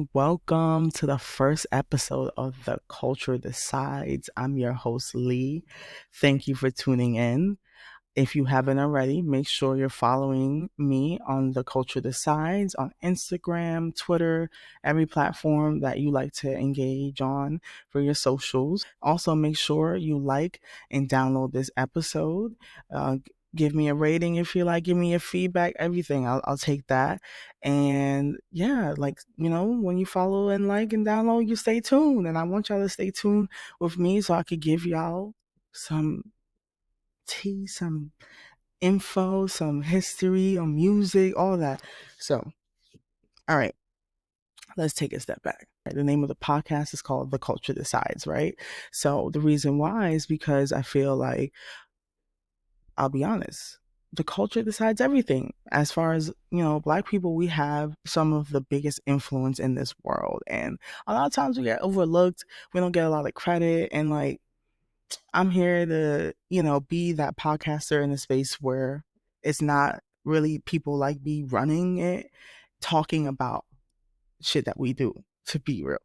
and welcome to the first episode of the Culture Decides. I'm your host, Lee. Thank you for tuning in. If you haven't already, make sure you're following me on the Culture Decides on Instagram, Twitter, every platform that you like to engage on for your socials. Also, make sure you like and download this episode. Give me a rating if you like, give me your feedback, everything. I'll take that. And yeah, when you follow and like and download, you stay tuned. And I want y'all to stay tuned with me so I could give y'all some tea, some info, some history on music, all that. So, all right, let's take a step back. The name of the podcast is called The Culture Decides, right? So, the reason why is because I feel like, I'll be honest, the culture decides everything. As far as, Black people, we have some of the biggest influence in this world. And a lot of times we get overlooked. We don't get a lot of credit. And I'm here to, be that podcaster in a space where it's not really people like me running it, talking about shit that we do, to be real.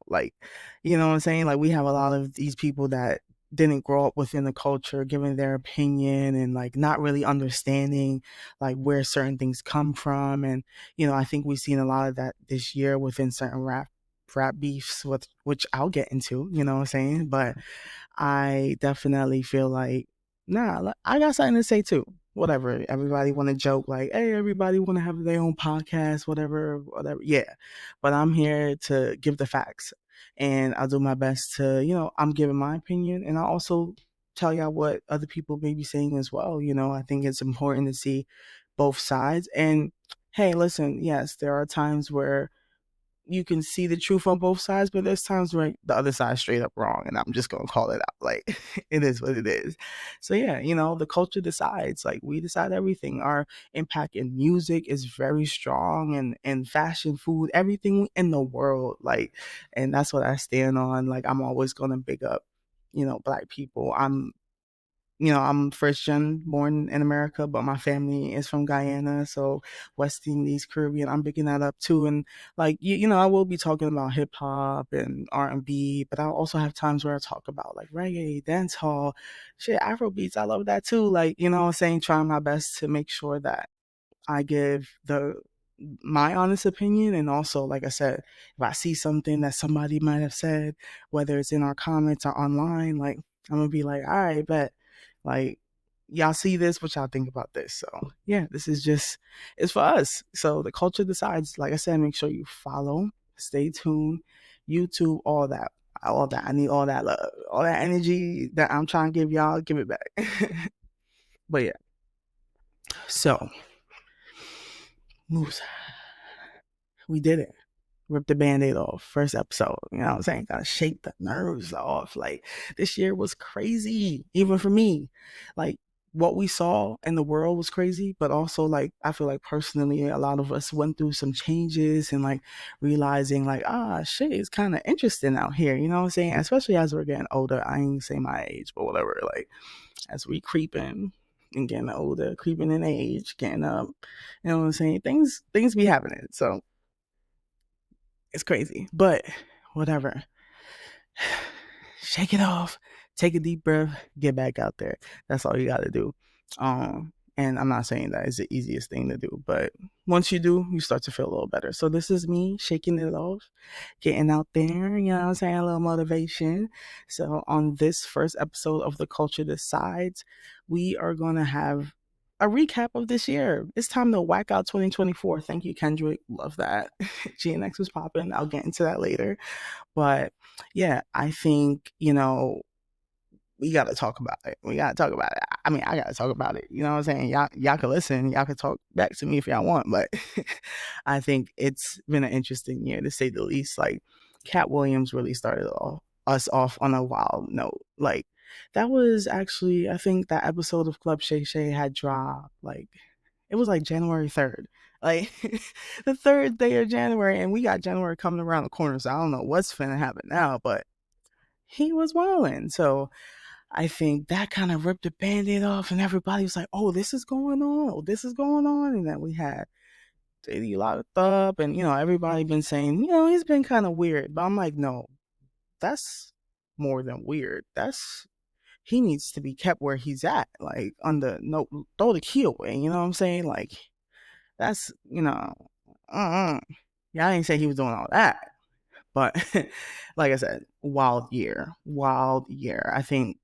You know what I'm saying? Like, we have a lot of these people that didn't grow up within the culture, giving their opinion and not really understanding where certain things come from. And, I think we've seen a lot of that this year within certain rap beefs, which I'll get into, you know what I'm saying? But I definitely feel like, nah, I got something to say too. Whatever. Everybody want to joke hey, everybody want to have their own podcast, whatever. Yeah. But I'm here to give the facts. And I'll do my best to, I'm giving my opinion. And I'll also tell y'all what other people may be saying as well. I think it's important to see both sides. And hey, listen, yes, there are times where you can see the truth on both sides, but there's times where the other side's straight up wrong, and I'm just gonna call it out. It is what it is. So yeah, the culture decides. We decide everything. Our impact in music is very strong, and fashion, food, everything in the world. And that's what I stand on. I'm always gonna big up, Black people. I'm first gen born in America, but my family is from Guyana, so West Indies, Caribbean. I'm picking that up too. And I will be talking about hip hop and R&B, but I'll also have times where I talk about reggae, dance hall, shit, Afro beats. I love that too. What I'm saying, trying my best to make sure that I give my honest opinion. And also, like I said, if I see something that somebody might have said, whether it's in our comments or online, I'm gonna be all right, bet, like, y'all see this, what y'all think about this? So yeah, this is just, it's for us. So the culture decides. Like I said, make sure you follow, stay tuned, YouTube, all that. I need all that love, all that energy that I'm trying to give y'all, give it back. But yeah, so moves, we did it. Rip the band-aid off. First episode. You know what I'm saying? Gotta shake the nerves off. This year was crazy, even for me. What we saw in the world was crazy, but also I feel like personally a lot of us went through some changes and realizing shit, it's kind of interesting out here. You know what I'm saying? Especially as we're getting older. I ain't say my age, but whatever. As we creeping and getting older, creeping in age, getting up. You know what I'm saying? Things be happening. So it's crazy, but whatever. Shake it off, take a deep breath, get back out there. That's all you got to do. And I'm not saying that is the easiest thing to do, but once you do, you start to feel a little better. So this is me shaking it off, getting out there, you know what I'm saying, a little motivation. So on this first episode of The Culture Decides, we are going to have a recap of this year. It's time to whack out 2024. Thank you, Kendrick. Love that. GNX was popping. I'll get into that later. But yeah, I think, we got to talk about it. We got to talk about it. I mean, I got to talk about it. You know what I'm saying? Y'all can listen. Y'all can talk back to me if y'all want. But I think it's been an interesting year, to say the least. Cat Williams really started us off on a wild note. That was actually, I think that episode of Club Shay Shay had dropped. It was January 3rd. The third day of January. And we got January coming around the corner. So I don't know what's finna happen now. But he was wilding. So I think that kind of ripped the band-aid off, and everybody was like, oh, this is going on. Oh, this is going on. And then we had Diddy locked up, and everybody been saying, he's been kind of weird. But I'm like, no, that's more than weird. That's He needs to be kept where he's at, like on the no throw the key away. You know what I'm saying? Like that's uh-uh. Yeah, I didn't say he was doing all that. But like I said, wild year. I think,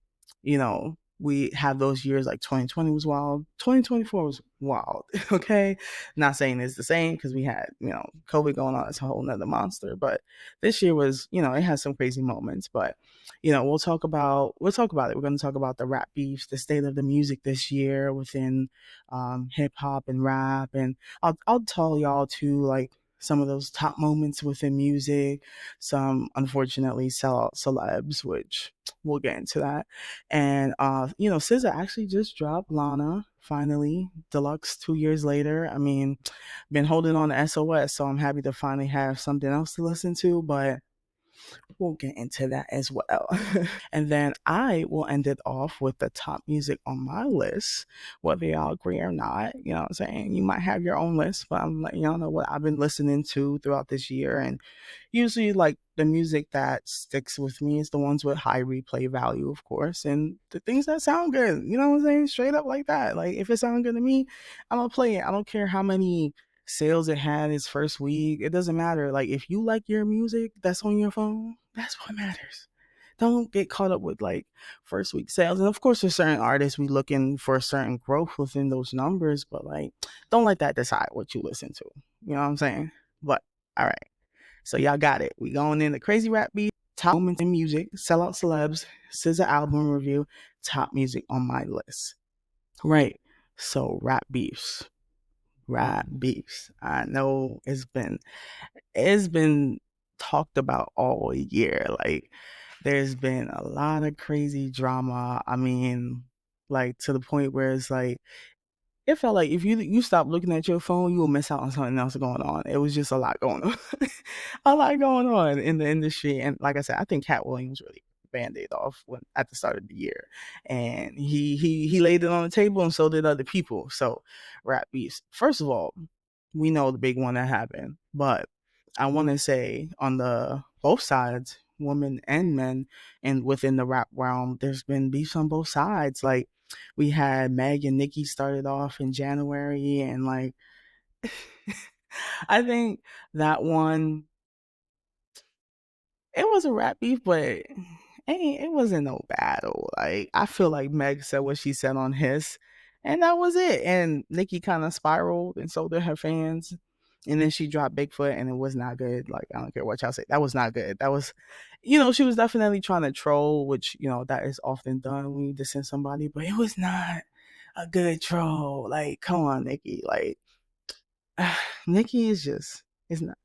we have those years like 2020 was wild. 2024 was wild. Okay. Not saying it's the same because we had, COVID going on. It's a whole nother monster. But this year was, it had some crazy moments. But, we'll talk about it. We're going to talk about the rap beefs, the state of the music this year within hip hop and rap. And I'll tell y'all too, like, some of those top moments within music, some unfortunately sellout celebs, which we'll get into that. And SZA actually just dropped Lana finally, deluxe 2 years later. I mean, been holding on to SOS, so I'm happy to finally have something else to listen to, but we'll get into that as well. And then I will end it off with the top music on my list, whether y'all agree or not. You know what I'm saying? You might have your own list, but I'm letting y'all know what I've been listening to throughout this year. And usually, like, the music that sticks with me is the ones with high replay value, of course, and the things that sound good. You know what I'm saying? Straight up like that. Like, if it sounds good to me, I'm gonna play it. I don't care how many sales it had its first week. It doesn't matter. Like, if you like your music that's on your phone, that's what matters. Don't get caught up with like first week sales. And of course, there's certain artists we looking for a certain growth within those numbers, but like, don't let that decide what you listen to. You know what I'm saying? But all right. So y'all got it. We going in the crazy rap beat, top moments in music, sellout celebs, SZA album review, top music on my list. Right. So rap beefs. I know it's been talked about all year. Like, there's been a lot of crazy drama. I mean, like, to the point where it's like, it felt like if you stop looking at your phone, you will miss out on something else going on. It was just a lot going on, a lot going on in the industry. And like I said, I think Cat Williams really band-aid off when at the start of the year, and he laid it on the table, and so did other people. So, rap beefs. First of all, we know the big one that happened, but I want to say on the both sides, women and men, and within the rap realm, there's been beefs on both sides. Like, we had Meg and Nicki started off in January, and like, I think that one, it was a rap beef, but it wasn't no battle. Like, I feel like Meg said what she said on his, and that was it. And Nicki kind of spiraled, and so did her fans. And then she dropped Bigfoot, and it was not good. Like, I don't care what y'all say, that was not good. That was, she was definitely trying to troll, which that is often done when you dissing somebody, but it was not a good troll. Like, come on, Nicki. Like, Nikki is just is not.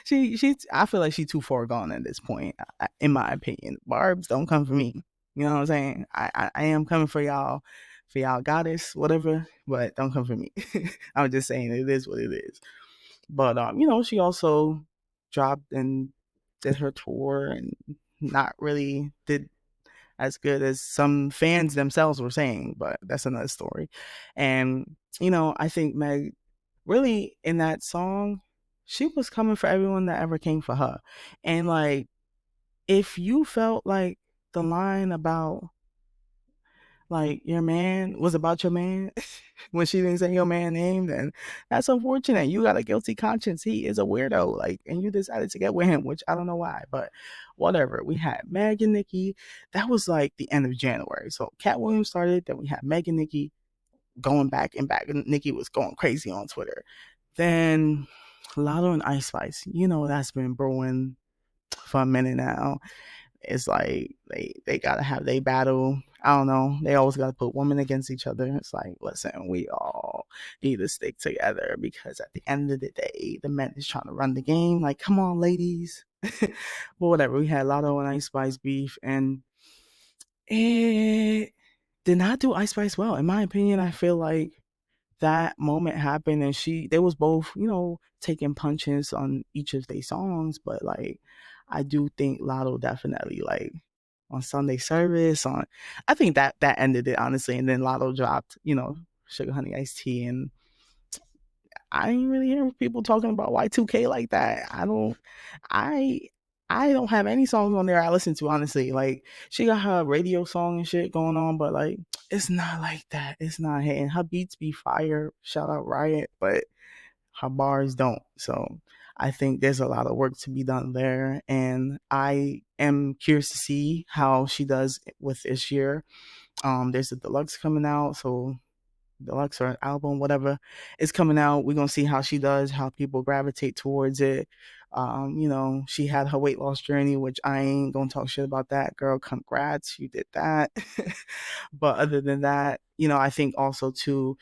She I feel like she's too far gone at this point, in my opinion. Barb's, don't come for me. You know what I'm saying? I am coming for y'all goddess, whatever, but don't come for me. I'm just saying it is what it is. But she also dropped and did her tour, and not really did as good as some fans themselves were saying, but that's another story. And I think Meg, really, in that song, she was coming for everyone that ever came for her. And like, if you felt like the line about like your man was about your man when she didn't say your man name, then that's unfortunate. You got a guilty conscience. He is a weirdo, like, and you decided to get with him, which I don't know why, but whatever. We had Meg and Nicki. That was like the end of January. So Cat Williams started, then we had Meg and Nicki going back and back, and Nicki was going crazy on Twitter. Then Lotto and Ice Spice, that's been brewing for a minute now. It's like they gotta have they battle. I don't know. They always gotta put women against each other. It's like, listen, we all need to stick together, because at the end of the day, the men is trying to run the game. Like, come on, ladies. But whatever. We had Lotto and Ice Spice beef, and it did not do Ice Spice well. In my opinion, I feel like that moment happened, and they was both, taking punches on each of their songs, but like, I do think Lotto definitely, like, on Sunday service on, I think that ended it, honestly. And then Lotto dropped, Sugar Honey Iced Tea, and I ain't really hear people talking about Y2K like that. I I don't have any songs on there I listen to, honestly. Like, she got her radio song and shit going on, but like, it's not like that. It's not hitting. Her beats be fire. Shout out Riot, but her bars don't. So I think there's a lot of work to be done there. And I am curious to see how she does with this year. There's a deluxe coming out, so deluxe or an album, whatever is coming out. We're gonna see how she does, how people gravitate towards it. She had her weight loss journey, which I ain't gonna talk shit about that. Girl, congrats, you did that. But other than that, I think also too,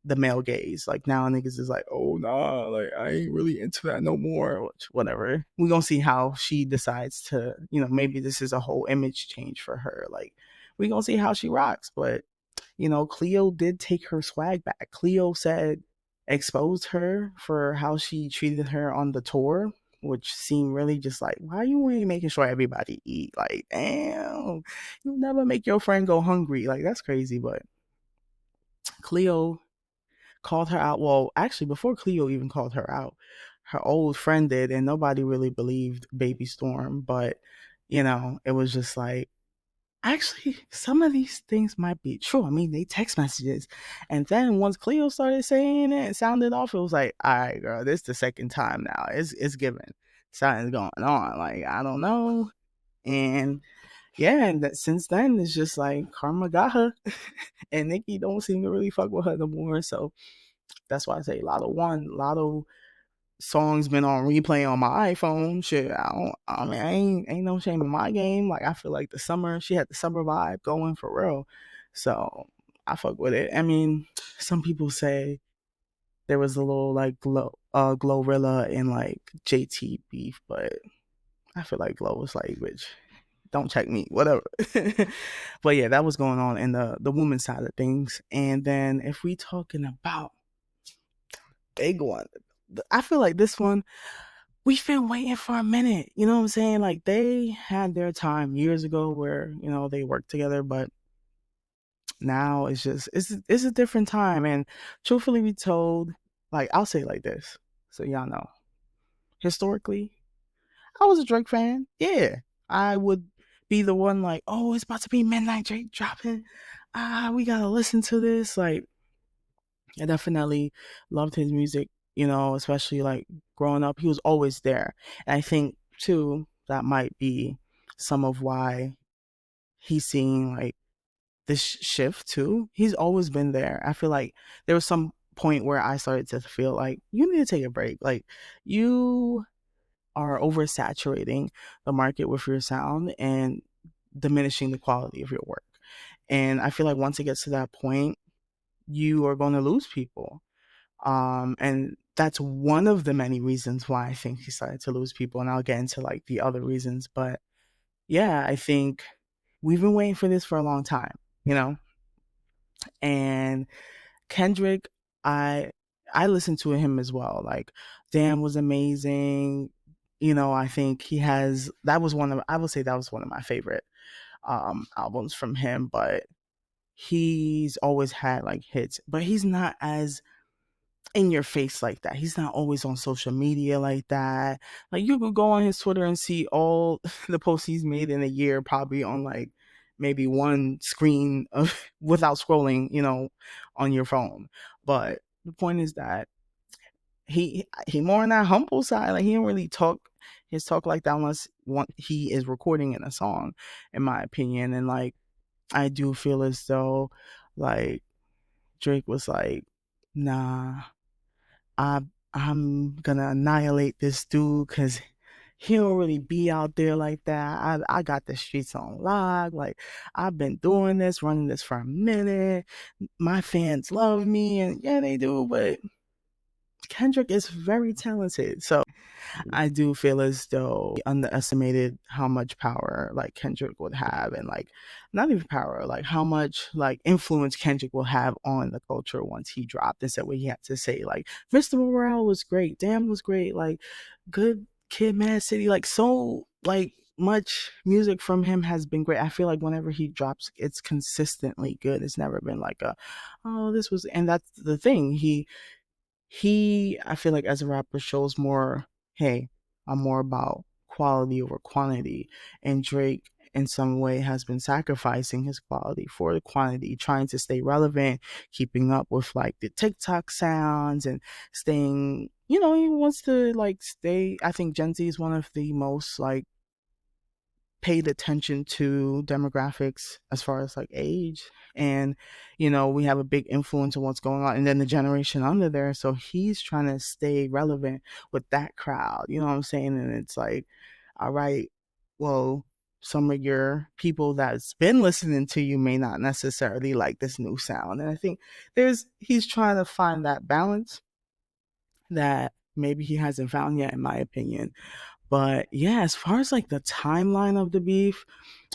the male gaze. Like, now niggas is like, oh nah, like I ain't really into that no more. Which, whatever. We're gonna see how she decides to, maybe this is a whole image change for her. Like, we gonna see how she rocks. But Cleo did take her swag back. Cleo said, exposed her for how she treated her on the tour, which seemed really just like, why you ain't making sure everybody eat? Like, damn, you never make your friend go hungry. Like, that's crazy. But Cleo called her out. Well, actually, before Cleo even called her out, her old friend did, and nobody really believed Baby Storm. But, it was just like, actually, some of these things might be true. I mean, they text messages. And then once Cleo started saying it, it sounded off. It was like, all right, girl, this is the second time now. It's given. Something's going on. Like, I don't know. And yeah, and that since then, it's just like karma got her. And Nicki don't seem to really fuck with her no more. So that's why I say Lotto songs been on replay on my iPhone. Shit, I mean, ain't no shame in my game. Like, I feel like she had the summer vibe going for real. So I fuck with it. I mean, some people say there was a little like Glorilla and like JT beef, but I feel like Glow was like, bitch, don't check me, whatever. But yeah, that was going on in the women's side of things. And then if we talking about big one, I feel like this one, we've been waiting for a minute. You know what I'm saying? Like, they had their time years ago where, they worked together, but now it's a different time. And truthfully be told, like, I'll say it like this, so y'all know. Historically, I was a Drake fan. Yeah. I would be the one like, oh, it's about to be midnight, Drake dropping. We gotta listen to this. Like, I definitely loved his music, especially like growing up. He was always there. And I think too, that might be some of why he's seeing like this shift too. He's always been there. I feel like there was some point where I started to feel like you need to take a break. Like, you are oversaturating the market with your sound and diminishing the quality of your work. And I feel like once it gets to that point, you are going to lose people. And that's one of the many reasons why I think he started to lose people. And I'll get into like the other reasons. But yeah, I think we've been waiting for this for a long time, and Kendrick, I I listened to him as well. Like, Damn was amazing. I think I would say that was one of my favorite albums from him, but he's always had like hits, but he's not as in your face like that. He's not always on social media like that. Like, you could go on his Twitter and see all the posts he's made in a year, probably on like maybe one screen of without scrolling, on your phone. But the point is that he more on that humble side. Like, he don't really talk his talk like that unless he is recording in a song, in my opinion. And like, I do feel as though like Drake was like, nah, I I'm gonna annihilate this dude because he don't really be out there like that. I got the streets on lock. Like, I've been doing this, running this for a minute. My fans love me, and yeah, they do. But Kendrick is very talented, so I do feel as though he underestimated how much power like Kendrick would have, and like, not even power, like how much like influence Kendrick will have on the culture once he dropped and said what he had to say. Like, Mr. Morale was great, Damn was great, like, Good Kid, Mad City, like, so like much music from him has been great. I feel like whenever he drops, it's consistently good. It's never been like a, oh, this was, and that's the thing. I feel like as a rapper shows more, hey, I'm more about quality over quantity. And Drake in some way has been sacrificing his quality for the quantity, trying to stay relevant, keeping up with like the TikTok sounds and staying, he wants to like stay. I think Gen Z is one of the most like paid attention to demographics as far as like age, and we have a big influence on what's going on, and then the generation under there, so he's trying to stay relevant with that crowd, you know what I'm saying? And it's like, all right, well, some of your people that's been listening to you may not necessarily like this new sound, and I think he's trying to find that balance that maybe he hasn't found yet, in my opinion. But yeah, as far as like the timeline of the beef,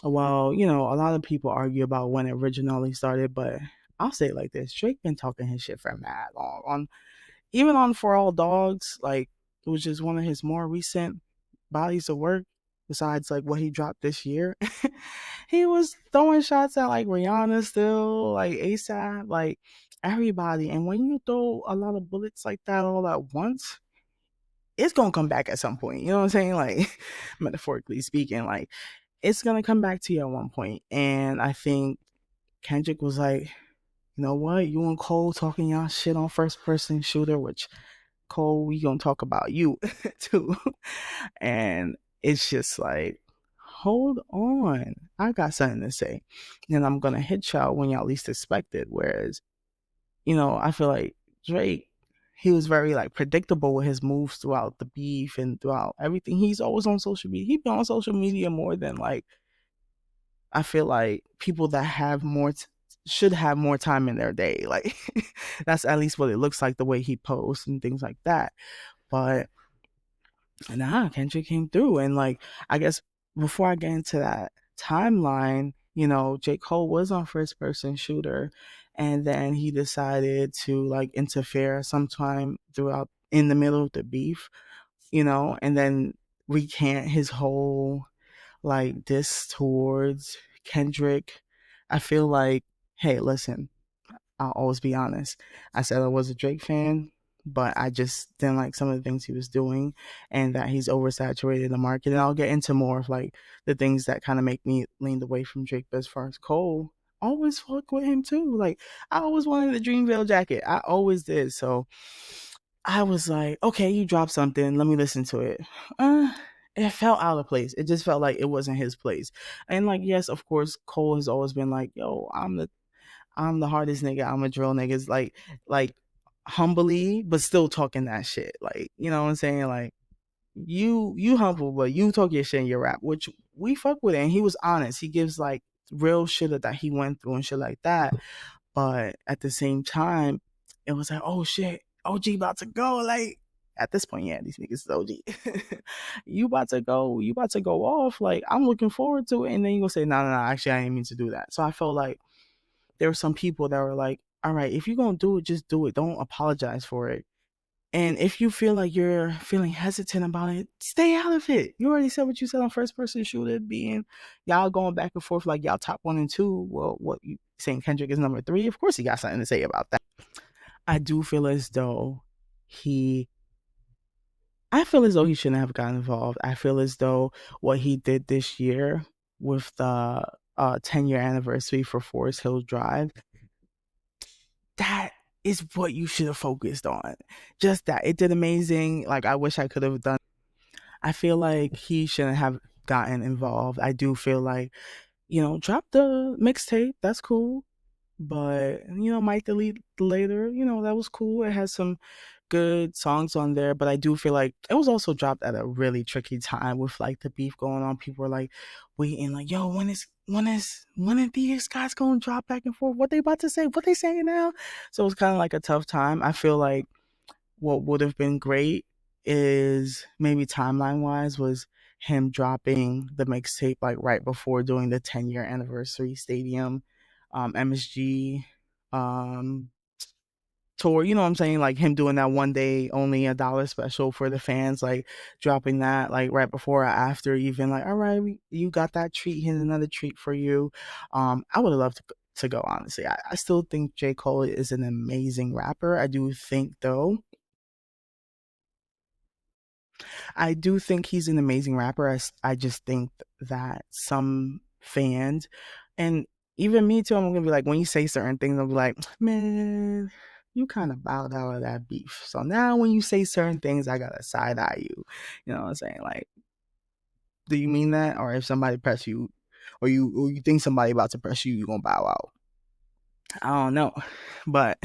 well, a lot of people argue about when it originally started, but I'll say it like this: Drake been talking his shit for mad long. Even on For All Dogs, like, which is one of his more recent bodies of work, besides like what he dropped this year, he was throwing shots at like Rihanna still, like ASAP, like everybody. And when you throw a lot of bullets like that all at once, it's gonna come back at some point. You know what I'm saying? Like, metaphorically speaking, like it's gonna come back to you at one point. And I think Kendrick was like, you know what? You and Cole talking y'all shit on first person shooter, which Cole, we gonna talk about you too. And it's just like, hold on. I got something to say. And I'm gonna hit y'all when y'all least expect it. Whereas, I feel like Drake, he was very like predictable with his moves throughout the beef and throughout everything. He's always on social media. He's been on social media more than like, I feel like people that have should have more time in their day. Like that's at least what it looks like, the way he posts and things like that. But nah, Kendrick came through, and like, I guess before I get into that timeline, J. Cole was on first person shooter, and then he decided to like interfere sometime throughout in the middle of the beef, and then recant his whole like diss towards Kendrick. I feel like, hey, listen, I'll always be honest. I said I was a Drake fan, but I just didn't like some of the things he was doing, and that he's oversaturated the market. And I'll get into more of like the things that kind of make me lean away from Drake. But as far as Cole, always fuck with him too. Like, I always wanted the Dreamville jacket. I always did. So I was like, okay, you dropped something. Let me listen to it. Uh, it felt out of place. It just felt like it wasn't his place. And like, yes, of course, Cole has always been like, yo, I'm the hardest nigga. I'm a drill nigga. It's like humbly, but still talking that shit. Like, you know what I'm saying? Like, you humble, but you talk your shit in your rap, which we fuck with it. And he was honest. He gives like real shit that he went through and shit like that. But at the same time, it was like, oh shit, OG about to go. Like, at this point, yeah, these niggas is OG. You about to go off. Like, I'm looking forward to it. And then you gonna say, no, actually I didn't mean to do that. So I felt like there were some people that were like, all right, if you're gonna do it, just do it. Don't apologize for it. And if you feel like you're feeling hesitant about it, stay out of it. You already said what you said on first person shooter, being y'all going back and forth like y'all top 1 and 2. Well, what you saying Kendrick is number 3? Of course he got something to say about that. I do feel as though he I feel as though he shouldn't have gotten involved. I feel as though what he did this year with the 10-year anniversary for Forest Hills Drive, that is what you should have focused on. Just that. It did amazing. Like, I wish I could have done. I feel like he shouldn't have gotten involved. I do feel like, drop the mixtape. That's cool. But, might delete later. That was cool. It has some good songs on there, but I do feel like it was also dropped at a really tricky time with like the beef going on. People were like waiting, like, yo, when are these guys gonna drop back and forth? What they about to say? What they saying now? So it was kind of like a tough time. I feel like what would have been great is maybe timeline wise was him dropping the mixtape like right before doing the 10-year anniversary stadium MSG um tour, you know what I'm saying? Like him doing that one day only $1 special for the fans, like dropping that like right before or after, even like, all right, you got that treat, here's another treat for you. I would have loved to go, honestly. I still think J. Cole is an amazing rapper. I do think though I do think he's an amazing rapper. I just think that some fans, and even me too, I'm gonna be like, when you say certain things, I'll be like, man, you kind of bowed out of that beef. So now when you say certain things, I gotta side eye you. You know what I'm saying? Like, do you mean that? Or if somebody press you, or you think somebody about to press you, you gonna bow out? I don't know, but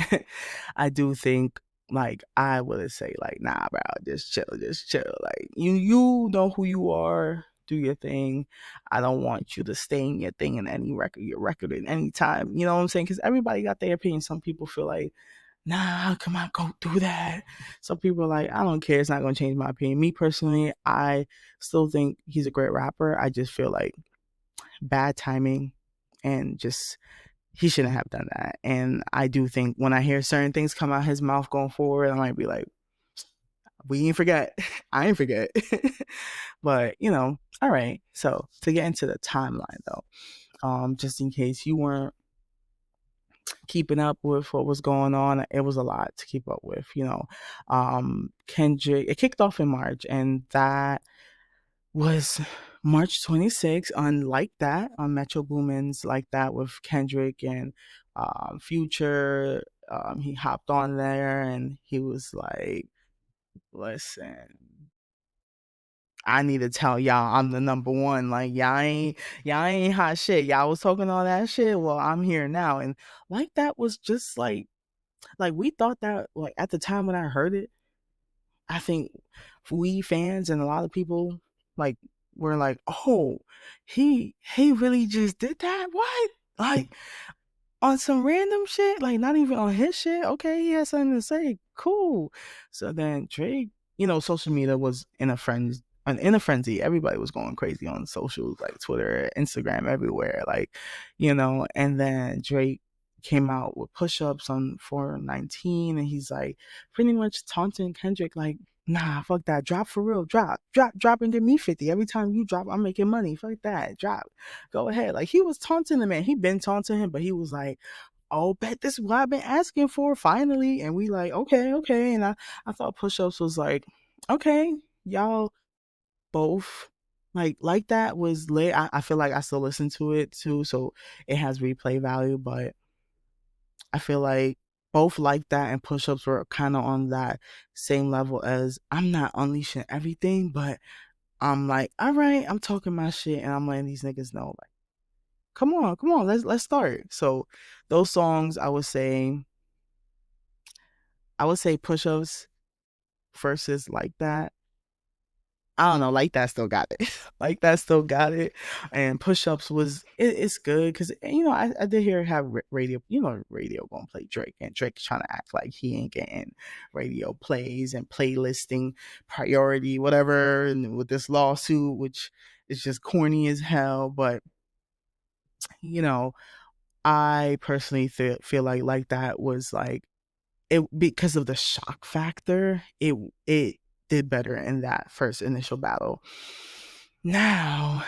I do think like I would say like nah, bro, just chill. Like you know who you are. Do your thing. I don't want you to stay in your thing in any record, your record at any time. You know what I'm saying? Because everybody got their opinion. Some people feel like, nah, come on, go do that. Some people are like, I don't care. It's not going to change my opinion. Me personally, I still think he's a great rapper. I just feel like bad timing and just he shouldn't have done that. And I do think when I hear certain things come out his mouth going forward, I might be like, we ain't forget. I ain't forget. But, you know, all right. So to get into the timeline though, just in case you weren't keeping up with what was going on, it was a lot to keep up with, you know. Kendrick, it kicked off in March, and that was March 26th on Like That on Metro Boomin's Like That with Kendrick and Future. He hopped on there and he was like, listen, I need to tell y'all I'm the number one. Like y'all ain't hot shit. Y'all was talking all that shit. Well, I'm here now. And Like That was just like we thought that like at the time when I heard it, I think we fans and a lot of people like were like, "Oh, he really just did that? What?" Like on some random shit, like not even on his shit. Okay, he has something to say. Cool. So then Drake, you know, social media was in a frenzy. Everybody was going crazy on socials like Twitter, Instagram, everywhere. Like, you know, and then Drake came out with push-ups on 419 and he's like pretty much taunting Kendrick like, nah, fuck that. Drop for real. Drop and give me 50. Every time you drop, I'm making money. Fuck that. Drop. Go ahead. Like he was taunting the man. He been taunting him, but he was like, oh, bet this is what I've been asking for finally. And we like, okay. And I thought push-ups was like, okay, y'all both like that was lit. I feel like I still listen to it too, so it has replay value, but I feel like both Like That and push-ups were kind of on that same level as I'm not unleashing everything, but I'm like, all right, I'm talking my shit and I'm letting these niggas know like, come on, let's start. So those songs I would say push-ups versus Like That. I don't know, Like That still got it. Like That still got it. And push-ups it's good because you know I did hear have radio, you know, radio gonna play Drake and Drake trying to act like he ain't getting radio plays and playlisting priority whatever, and with this lawsuit which is just corny as hell. But you know, I personally feel like that was like it because of the shock factor. It did better in that first initial battle. Now,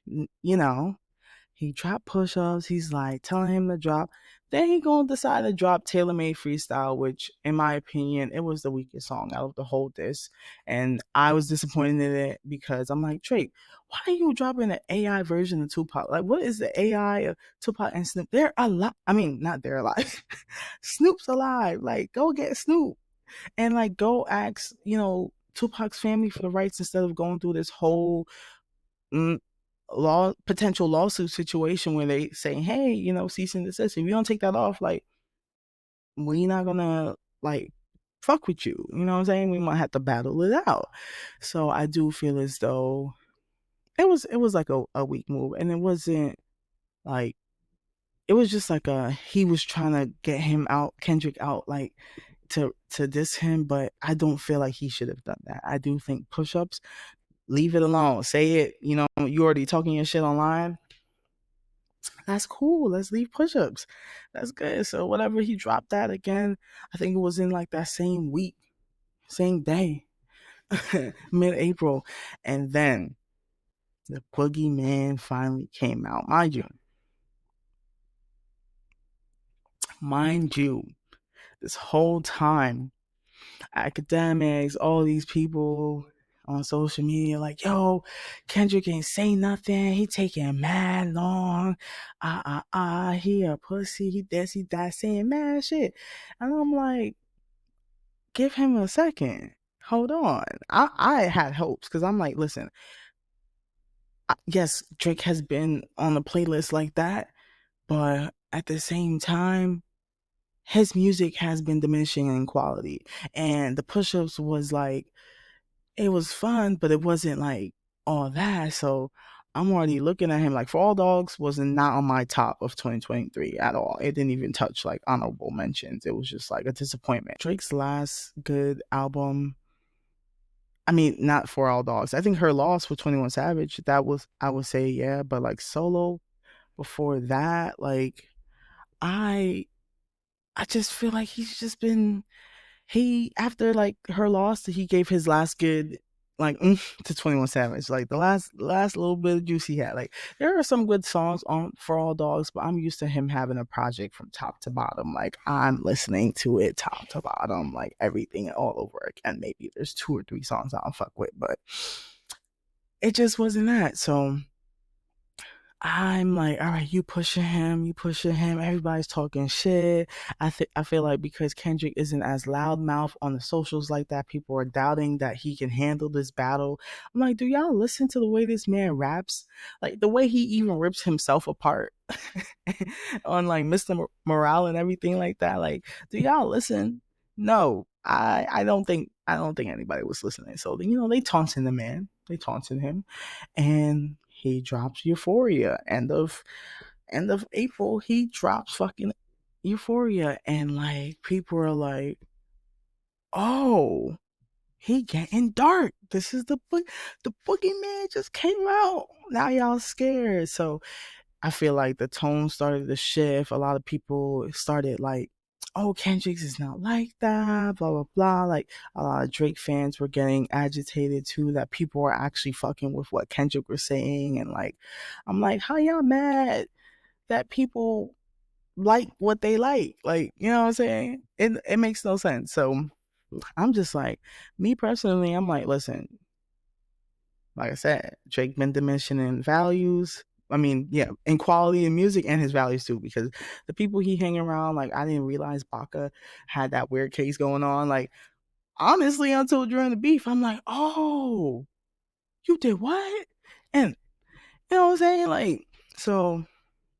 you know, he dropped push-ups. He's like telling him to drop. Then he gonna decide to drop Tailor Made Freestyle, which, in my opinion, it was the weakest song out of the whole disc. And I was disappointed in it because I'm like, Drake, why are you dropping an AI version of Tupac? Like, what is the AI of Tupac and Snoop? They're alive. I mean, not they're alive. Snoop's alive. Like, go get Snoop and like go ask, you know, Tupac's family for the rights instead of going through this whole mm, potential lawsuit situation where they say, hey, you know, cease and desist. If you don't take that off, like, we're not gonna like fuck with you. You know what I'm saying? We might have to battle it out. So I do feel as though it was like a weak move, and it wasn't like it was just like he was trying to get him out, Kendrick out, like to diss him, but I don't feel like he should have done that. I do think push-ups, leave it alone. Say it, you know, you already talking your shit online. That's cool. Let's leave push-ups. That's good. So whatever he dropped that again, I think it was in like that same week, same day, mid-April. And then the Boogeyman finally came out. Mind you, this whole time, academics, all these people. on social media like, yo, Kendrick ain't say nothing. He taking mad long. He a pussy. He this, he that, saying mad shit. And I'm like, give him a second. Hold on. I had hopes because I'm like, listen, yes, Drake has been on the playlist like that, but at the same time, his music has been diminishing in quality. And the push-ups was like, it was fun, but it wasn't like all that. So I'm already looking at him like, For All Dogs was not on my top of 2023 at all. It didn't even touch like honorable mentions. It was just like a disappointment. Drake's last good album, I mean, not For All Dogs. I think Her Loss with 21 Savage, that was, I would say, yeah, but like Solo before that, like I I just feel like he's just been, he, after like Her Loss, he gave his last good like to 21 Savage. Like the last little bit of juice he had. Like there are some good songs on For All Dogs, but I'm used to him having a project from top to bottom. Like I'm listening to it top to bottom, like everything all over again. Maybe there's 2 or 3 songs I don't fuck with, but it just wasn't that. So I'm like, all right, you pushing him, you pushing him. Everybody's talking shit. I feel like because Kendrick isn't as loudmouth on the socials like that, people are doubting that he can handle this battle. I'm like, do y'all listen to the way this man raps? Like the way he even rips himself apart on like Mr. Morale and everything like that. Like, do y'all listen? No, I don't think anybody was listening. So they taunting the man, they taunting him, and he drops Euphoria. End of April, he drops fucking Euphoria, and like people are like, oh, he getting dark. This is the boogeyman just came out. Now y'all scared. So I feel like the tone started to shift. A lot of people started like, oh, Kendrick's is not like that, blah, blah, blah. Like a lot of Drake fans were getting agitated too, that people were actually fucking with what Kendrick was saying. And like, I'm like, how y'all mad that people like what they like? Like, you know what I'm saying? It makes no sense. So I'm just like, me personally, I'm like, listen, like I said, Drake been diminishing in values. I mean, yeah, in quality in music and his values too, because the people he hang around, like I didn't realize Baca had that weird case going on. Like honestly, until during the beef, I'm like, oh, you did what? And you know what I'm saying? Like, so,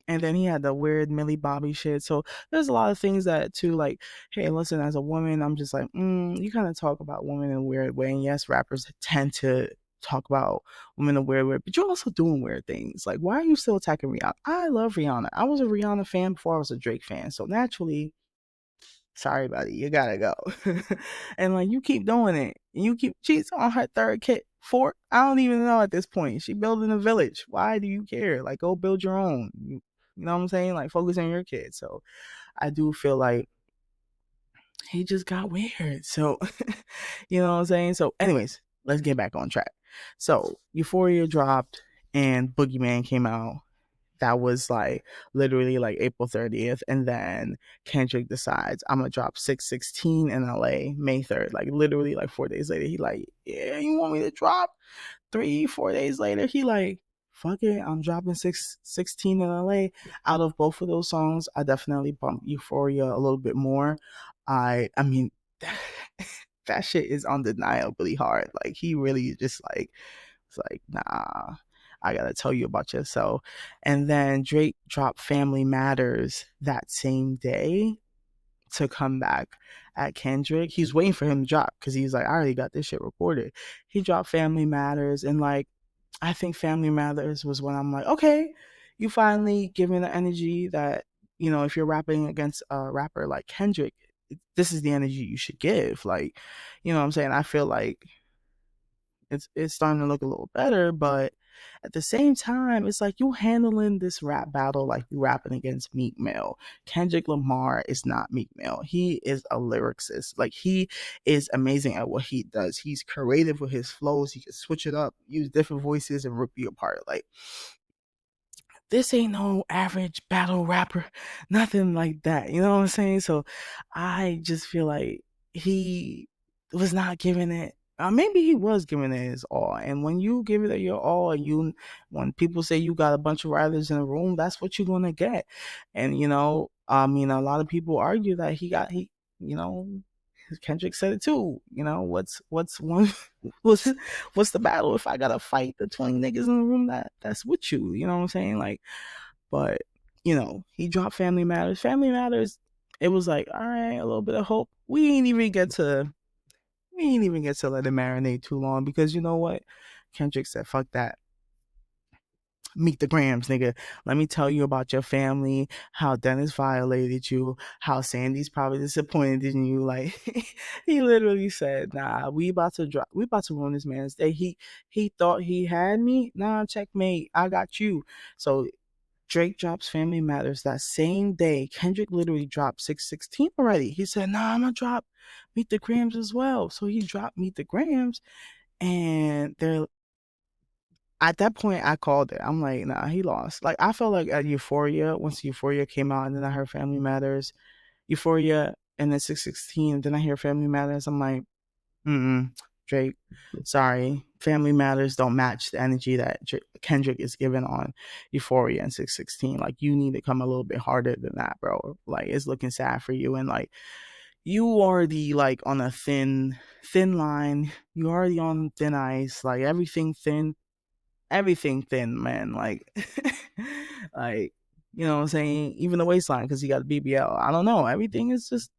and then he had the weird Millie Bobby shit. So there's a lot of things that too, like, hey, listen, as a woman, I'm just like, you kind of talk about women in a weird way. And yes, rappers tend to talk about women in a weird way, but you're also doing weird things. Like, why are you still attacking Rihanna? I love Rihanna. I was a Rihanna fan before I was a Drake fan. So naturally, sorry, buddy, you gotta go. And like, you keep doing it. You keep, she's on her third kid. Fourth, I don't even know at this point. She building a village. Why do you care? Like, go build your own. You know what I'm saying? Like, focus on your kids. So I do feel like he just got weird. So, you know what I'm saying? So, anyways, let's get back on track. So, Euphoria dropped and Boogeyman came out. That was like literally like April 30th. And then Kendrick decides, I'm gonna drop 616 in LA May 3rd. Like literally like 4 days later, he like, yeah, you want me to drop? 3-4 days later, he like, fuck it, I'm dropping 616 in LA. Out of both of those songs, I definitely bumped Euphoria a little bit more. I mean that shit is undeniably hard. Like he really just like, it's like, nah, I gotta tell you about yourself. And then Drake dropped Family Matters that same day to come back at Kendrick. He's waiting for him to drop because he's like, I already got this shit recorded. He dropped Family Matters, and like, I think Family Matters was when I'm like, okay, you finally give me the energy that, if you're rapping against a rapper like Kendrick, this is the energy you should give. Like, you know what I'm saying? I feel like it's starting to look a little better, but at the same time, it's like you handling this rap battle like you rapping against Meek Mill. Kendrick Lamar is not Meek Mill. He is a lyricist. Like he is amazing at what he does. He's creative with his flows. He can switch it up, use different voices, and rip you apart. Like this ain't no average battle rapper, nothing like that. You know what I'm saying? So I just feel like he was not giving it Maybe he was giving it his all. And when you give it your all, when people say you got a bunch of writers in a room, that's what you're gonna get. And I mean, a lot of people argue that you know, Kendrick said it too. What's one, what's what's the battle if I gotta fight the 20 niggas in the room that's with you? You know what I'm saying? Like, but he dropped Family Matters. Family Matters. It was like, all right, a little bit of hope. We ain't even get to let it marinate too long because you know what? Kendrick said, fuck that. Meet the Grams, nigga. Let me tell you about your family, how Dennis violated you, how Sandy's probably disappointed in you. Like he literally said, nah, we about to ruin this man's day. He thought he had me. Nah, checkmate. I got you. So Drake drops Family Matters that same day. Kendrick literally dropped 616 already. He said, nah, I'm gonna drop Meet the Grams as well. So he dropped Meet the Grams, and they're at that point I called it. I'm like, nah, he lost. Like I felt like at Euphoria, once Euphoria came out and then I heard Family Matters, Euphoria and then 616, and then I hear Family Matters, I'm like, Drake, sorry. Family Matters don't match the energy that Kendrick is giving on Euphoria and 616. Like you need to come a little bit harder than that, bro. Like it's looking sad for you, and like you already like on a thin line. You already on thin ice. Like everything thin, man. Like like you know what I'm saying? Even the waistline because he got a BBL. I don't know. Everything is just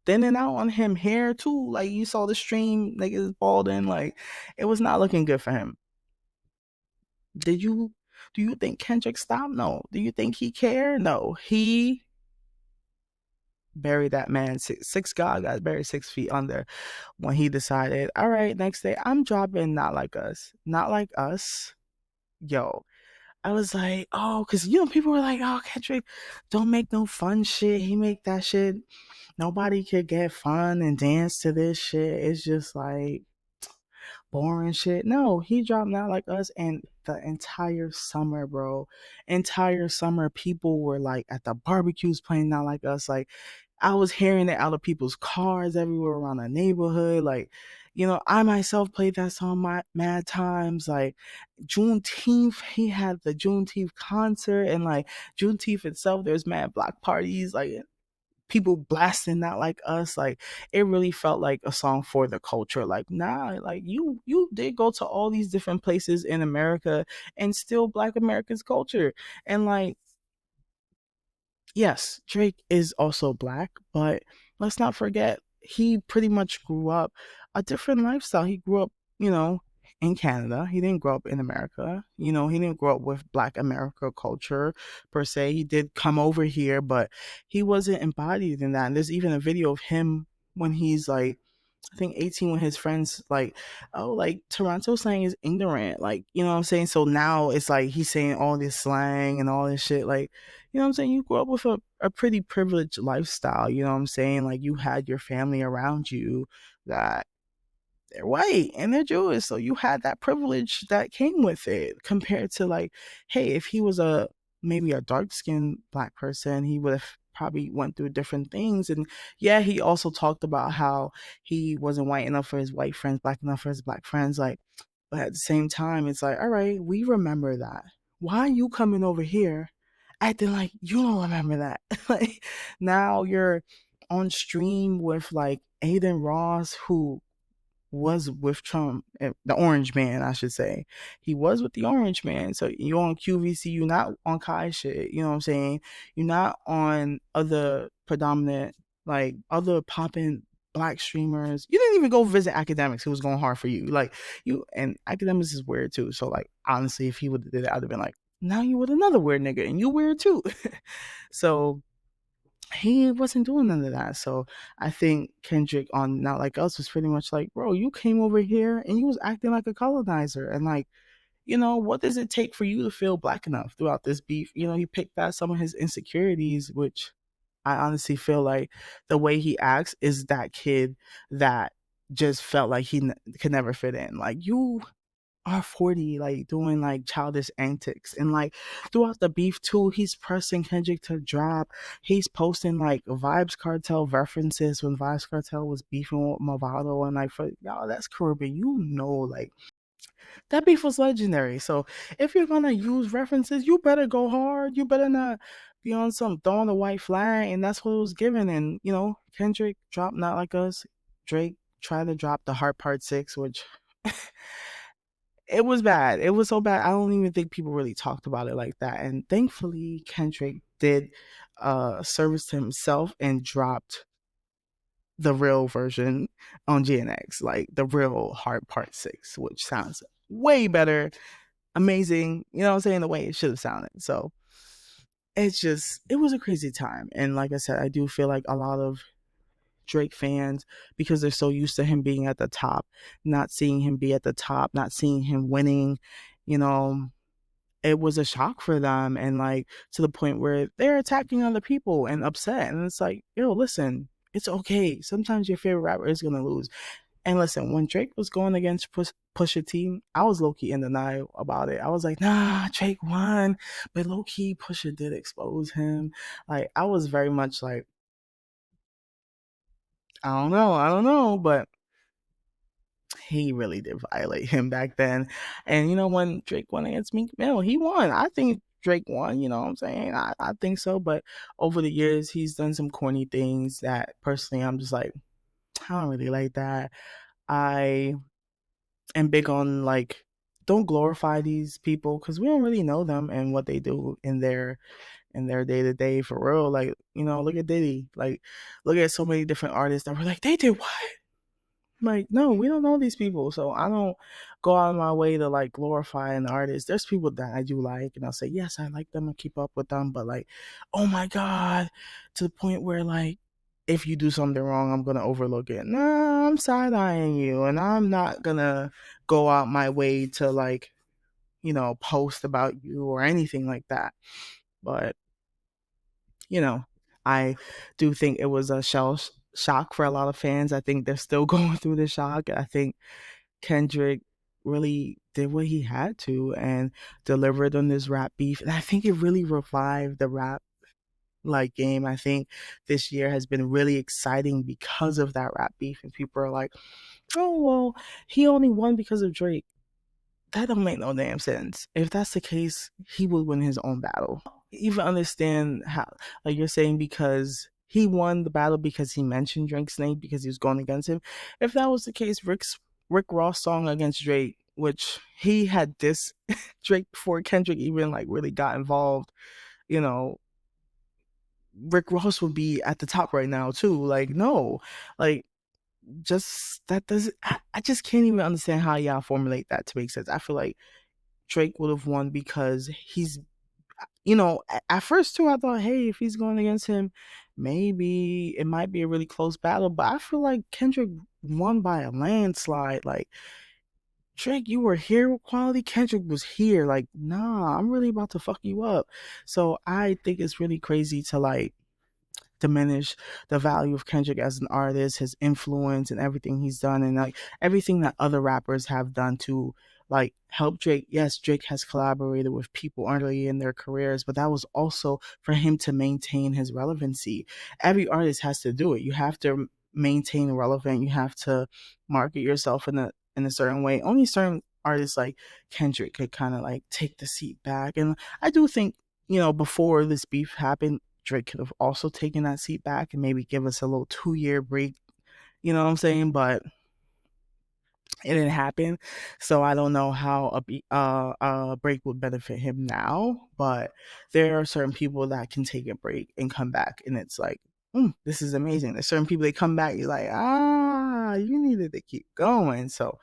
thinning out on him. Hair too. Like you saw the stream, like it's balding. Like it was not looking good for him. Do you think Kendrick stopped? No. Do you think he cared? No. He buried that man. Six God got buried 6 feet under when he decided, all right, next day I'm dropping Not Like Us. Not Like Us. Yo, I was like, oh, because people were like, oh, Kendrick don't make no fun shit. He make that shit. Nobody could get fun and dance to this shit. It's just like boring shit. No, he dropped Not Like Us, and the entire summer, bro, entire summer, people were like at the barbecues playing Not Like Us. Like I was hearing it out of people's cars everywhere around the neighborhood. Like, I myself played that song mad times. Like Juneteenth, he had the Juneteenth concert, and like Juneteenth itself, there's mad block parties. Like people blasting Not Like Us. Like it really felt like a song for the culture. Like nah, like you did go to all these different places in America and still Black Americans culture. And like yes, Drake is also Black, but let's not forget he pretty much grew up a different lifestyle. He grew up, in Canada. He didn't grow up in America. He didn't grow up with Black America culture per se. He did come over here, but he wasn't embodied in that. And there's even a video of him when he's like I think 18 with his friends, like, oh, like Toronto slang is ignorant. Like, you know what I'm saying? So now it's like he's saying all this slang and all this shit. Like, you know what I'm saying? You grew up with a pretty privileged lifestyle. You know what I'm saying? Like, you had your family around you that they're white and they're Jewish. So you had that privilege that came with it compared to like, hey, if he was maybe a dark skinned Black person, he would have probably went through different things. And yeah, he also talked about how he wasn't white enough for his white friends, Black enough for his Black friends. Like, but at the same time, it's like, all right, we remember that. Why are you coming over here acting like you don't remember that? Like now you're on stream with like Aiden Ross, who was with Trump, the Orange Man, I should say. He was with the Orange Man. So you're on QVC, you're not on Kai shit. You know what I'm saying? You're not on other predominant, like other popping Black streamers. You didn't even go visit Academics, who was going hard for you. Like and Academics is weird too. So like honestly, if he would have did it, I'd have been like, now you with another weird nigga, and you weird too. So he wasn't doing none of that. So I think Kendrick on Not Like Us was pretty much like, bro, you came over here and you was acting like a colonizer. And like, what does it take for you to feel Black enough throughout this beef? He picked out some of his insecurities, which I honestly feel like the way he acts is that kid that just felt like he could never fit in. Like R40 like doing like childish antics, and like throughout the beef too, he's pressing Kendrick to drop. He's posting like Vybz Cartel references when Vybz Cartel was beefing with Movado, and like for y'all, that's Caribbean, like that beef was legendary. So if you're gonna use references, you better go hard. You better not be on some throwing the white flag, and that's what it was given. And Kendrick dropped Not Like Us. Drake tried to drop the Heart Part 6, which it was bad. It was so bad. I don't even think people really talked about it like that. And thankfully, Kendrick did service to himself and dropped the real version on GNX, like the real Heart Part 6, which sounds way better, amazing, you know what I'm saying, the way it should have sounded. So it was a crazy time. And like I said, I do feel like a lot of Drake fans, because they're so used to him being at the top, not seeing him be at the top, not seeing him winning, you know, it was a shock for them, and like to the point where they're attacking other people and upset. And it's like, yo, listen, it's okay. Sometimes your favorite rapper is gonna lose. And listen, when Drake was going against Pusha T, I was low key in denial about it. I was like, nah, Drake won, but low key Pusha did expose him. Like I was very much like, I don't know, but he really did violate him back then. And when Drake won against Meek Mill, he won. I think Drake won, you know what I'm saying? I think so. But over the years, he's done some corny things that personally I'm just like, I don't really like that. I am big on like, don't glorify these people because we don't really know them and what they do in their day to day for real. Like, look at Diddy. Like, look at so many different artists that were like, they did what? Like, no, we don't know these people. So I don't go out of my way to like glorify an artist. There's people that I do like, and I'll say, yes, I like them and keep up with them. But like, oh my God, to the point where like, if you do something wrong, I'm going to overlook it. Nah, I'm side eyeing you, and I'm not going to go out my way to like, post about you or anything like that. But, you know, I do think it was a shell shock for a lot of fans. I think they're still going through the shock. I think Kendrick really did what he had to and delivered on this rap beef. And I think it really revived the rap like game. I think this year has been really exciting because of that rap beef. And people are like, oh, well, he only won because of Drake. That don't make no damn sense. If that's the case, he would win his own battle. Even understand how, like you're saying, because he won the battle because he mentioned Drake's name because he was going against him. If that was the case, Rick Ross song against Drake, which he had this Drake before Kendrick even like really got involved, you know, Rick Ross would be at the top right now too. Like, no, like just that doesn't. I just can't even understand how y'all formulate that to make sense. I feel like Drake would have won because he's, at first too, I thought, hey, if he's going against him, maybe it might be a really close battle. But I feel like Kendrick won by a landslide. Like, Drake, you were here with quality. Kendrick was here. Like, nah, I'm really about to fuck you up. So I think it's really crazy to like diminish the value of Kendrick as an artist, his influence and everything he's done, and like everything that other rappers have done to like help Drake. Yes, Drake has collaborated with people early in their careers, but that was also for him to maintain his relevancy. Every artist has to do it. You have to maintain relevant. You have to market yourself in a certain way. Only certain artists like Kendrick could kind of like take the seat back. And I do think, before this beef happened, Drake could have also taken that seat back and maybe give us a little 2-year break. You know what I'm saying? But it didn't happen. So I don't know how a break would benefit him now. But there are certain people that can take a break and come back, and it's like, this is amazing. There's certain people that come back, you're like, you needed to keep going. So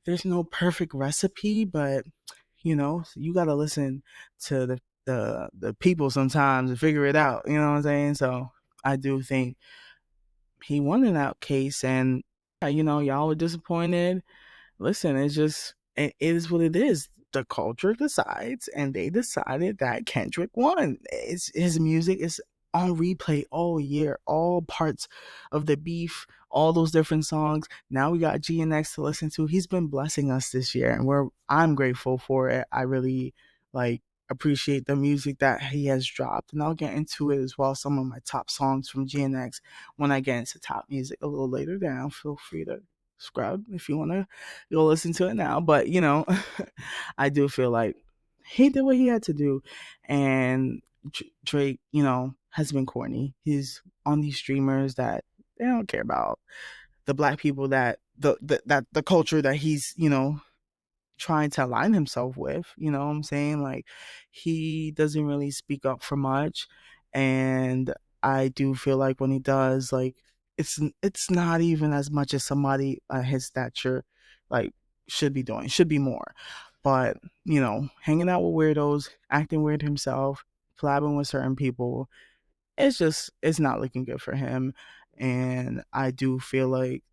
there's no perfect recipe, but you got to listen to the people sometimes to figure it out. You know what I'm saying? So I do think he won in that case, and y'all were disappointed. Listen, it is what it is. The culture decides, and they decided that Kendrick won. His music is on replay all year, all parts of the beef, all those different songs. Now we got GNX to listen to. He's been blessing us this year, and I'm grateful for it. I really like appreciate the music that he has dropped, and I'll get into it as well. Some of my top songs from GNX when I get into top music a little later down. Feel free to scrub if you want to go listen to it now. But I do feel like he did what he had to do, and Drake, has been corny. He's on these streamers that they don't care about the black people that the culture that he's trying to align himself with. You know what I'm saying? Like, he doesn't really speak up for much, and I do feel like when he does, like, it's not even as much as somebody his stature like should be doing. Should be more, but hanging out with weirdos, acting weird himself, collabing with certain people, it's not looking good for him. And I do feel like,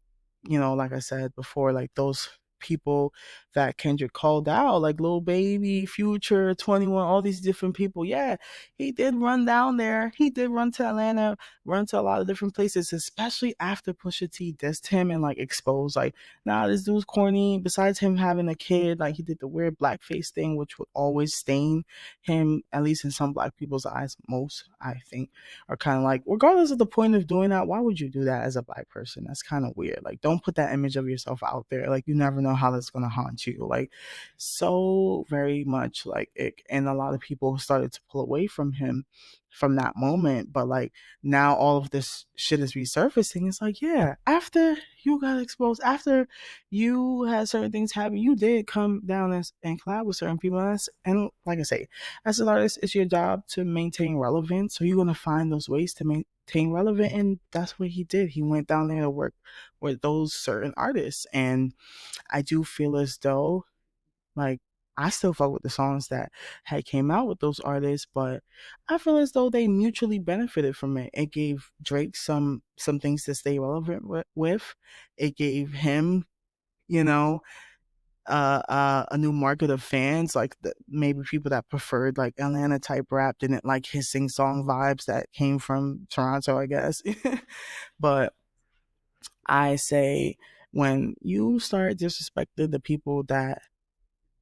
like I said before, like those people that Kendrick called out, like Lil Baby, Future, 21, all these different people. Yeah, he did run down there. He did run to Atlanta, run to a lot of different places, especially after Pusha T dissed him and like exposed, like, nah, this dude's corny. Besides him having a kid, like he did the weird blackface thing, which would always stain him, at least in some black people's eyes. Most, I think, are kind of like, regardless of the point of doing that, why would you do that as a black person? That's kind of weird. Like, don't put that image of yourself out there. Like, you never know how that's gonna haunt you. Like, so very much like it. And a lot of people started to pull away from him from that moment. But like, now all of this shit is resurfacing. It's like, yeah, after you got exposed, after you had certain things happen, you did come down and collab with certain people. And like I say, as an artist, it's your job to maintain relevance. So you're gonna find those ways to maintain relevant, and that's what he did. He went down there to work with those certain artists, and I do feel as though, like, I still fuck with the songs that had came out with those artists, but I feel as though they mutually benefited from it. It gave Drake some things to stay relevant with. It gave him, you know, a new market of fans, like maybe people that preferred like Atlanta type rap, didn't like his sing song vibes that came from Toronto, I guess. But I say, when you start disrespecting the people that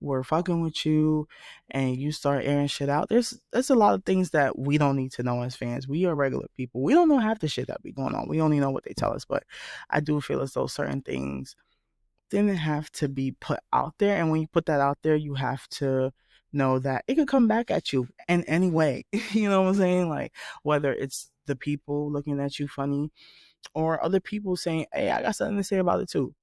were fucking with you and you start airing shit out, there's a lot of things that we don't need to know as fans. We are regular people. We don't know half the shit that be going on. We only know what they tell us. But I do feel as though certain things didn't have to be put out there. And when you put that out there, you have to know that it could come back at you in any way. You know what I'm saying? Like, whether it's the people looking at you funny or other people saying, hey, I got something to say about it too.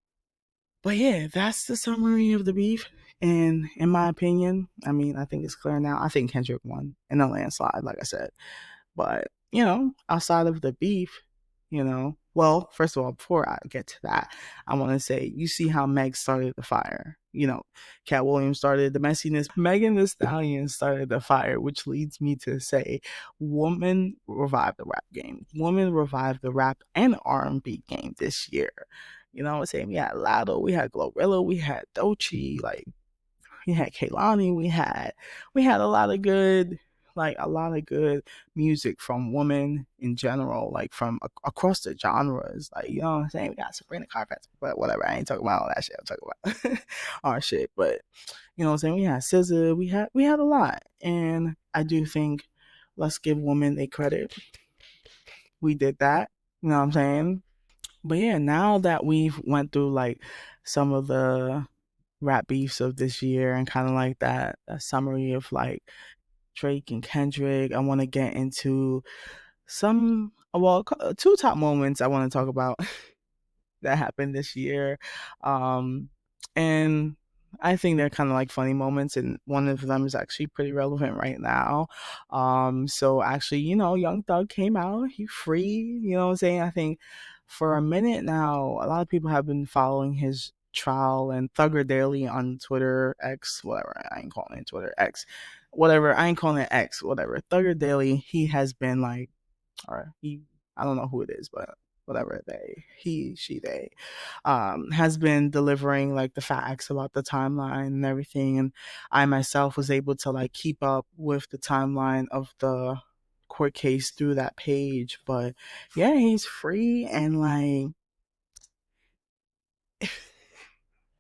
But yeah, that's the summary of the beef. And in my opinion, I mean, I think it's clear now. I think Kendrick won in a landslide, like I said. But, outside of the beef, well, first of all, before I get to that, I want to say, you see how Meg started the fire. Cat Williams started the messiness. Megan Thee Stallion started the fire, which leads me to say, woman revived the rap game. Woman revived the rap and R&B game this year. You know what I'm saying? We had Lotto, we had Glorilla, we had Doechii, like, we had Kehlani, we had a lot of good music from women in general, like from across the genres. Like, you know what I'm saying? We got Sabrina Carpenter, but whatever. I ain't talking about all that shit. I'm talking about our shit. But you know what I'm saying? We had SZA, we had a lot. And I do think, let's give women a credit. We did that. You know what I'm saying? But yeah, now that we've went through like some of the rap beefs of this year and kind of like that summary of like Drake and Kendrick, I want to get into two top moments I want to talk about that happened this year. And I think they're kind of like funny moments, and one of them is actually pretty relevant right now. So actually, Young Thug came out, he free, you know what I'm saying? I think for a minute now, a lot of people have been following his trial, and Thugger Daily on Twitter, X, whatever, I ain't calling it Twitter, X, whatever, I ain't calling it X, whatever. Thugger Daily, he has been like, or he, I don't know who it is, but whatever, they has been delivering like the facts about the timeline and everything. And I myself was able to like keep up with the timeline of the court case through that page. But yeah, he's free, and like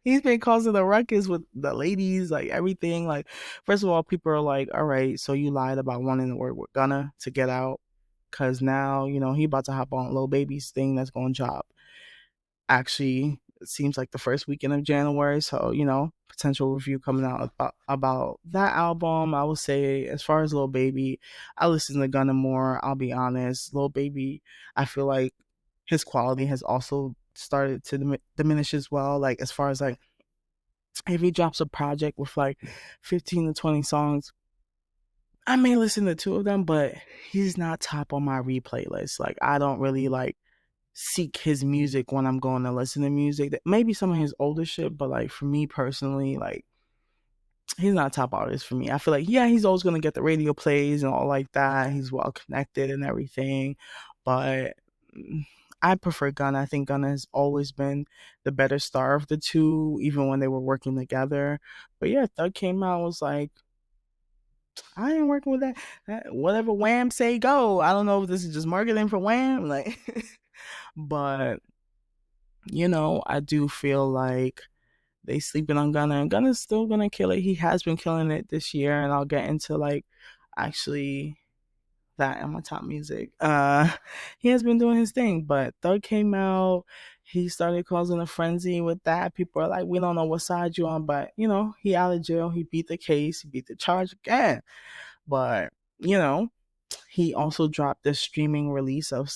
he's been causing a ruckus with the ladies, like everything. Like, first of all, people are like, all right, so you lied about wanting to work with Gunna to get out. Cause now, he about to hop on Lil Baby's thing that's gonna drop. Actually, it seems like the first weekend of January. So, potential review coming out about that album. I would say, as far as Lil Baby, I listen to Gunna more. I'll be honest. Lil Baby, I feel like his quality has also started to diminish as well. Like, as far as like, if he drops a project with like 15 to 20 songs, I may listen to two of them, but he's not top on my replay list. Like, I don't really like seek his music when I'm going to listen to music. That maybe some of his older shit, but like for me personally, like he's not a top artist for me. I feel like, yeah, he's always gonna get the radio plays and all like that. He's well connected and everything, but I prefer Gunna. I think Gunna has always been the better star of the two, even when they were working together. But yeah, Thug came out, was like, I ain't working with that. Whatever Wham say go. I don't know if this is just marketing for Wham, like, but I do feel like they sleeping on Gunna, and Gunna's still gonna kill it. He has been killing it this year, and I'll get into like actually that in my top music. He has been doing his thing, but Thug came out. He started causing a frenzy with that. People are like, we don't know what side you on, but he out of jail. He beat the case. He beat the charge again. But he also dropped the streaming release of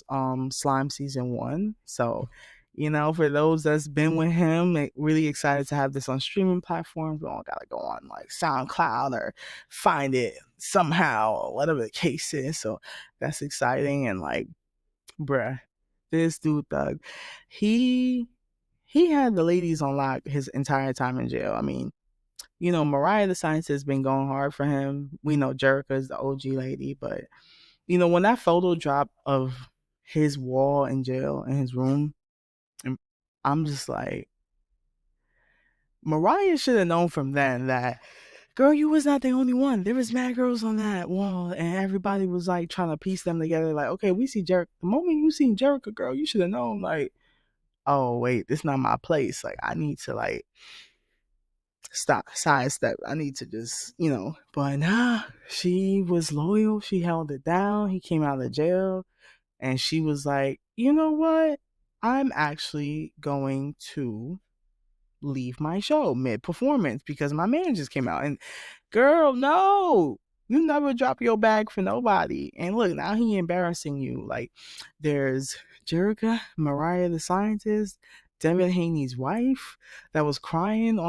Slime Season 1. So, for those that's been with him, like, really excited to have this on streaming platforms. We don't gotta go on like SoundCloud or find it somehow or whatever the case is. So that's exciting. And like, bruh, this dude Thug, he had the ladies on lock his entire time in jail. I mean, Mariah the Scientist has been going hard for him. We know Jerica is the OG lady, but when that photo dropped of his wall in jail in his room, I'm just like, Mariah should have known from then that, girl, you was not the only one. There was mad girls on that wall, and everybody was like trying to piece them together. Like, okay, we see Jerica. The moment you seen Jerica, girl, you should have known. Like, oh wait, this not my place. Like, I need to like stop, sidestep. I need to just, But nah, she was loyal. She held it down. He came out of jail. And she was like, you know what? I'm actually going to leave my show mid performance because my man just came out. And girl, no, you never drop your bag for nobody. And look, now he embarrassing you. Like, there's Jerica, Mariah the Scientist, Devin Haney's wife that was crying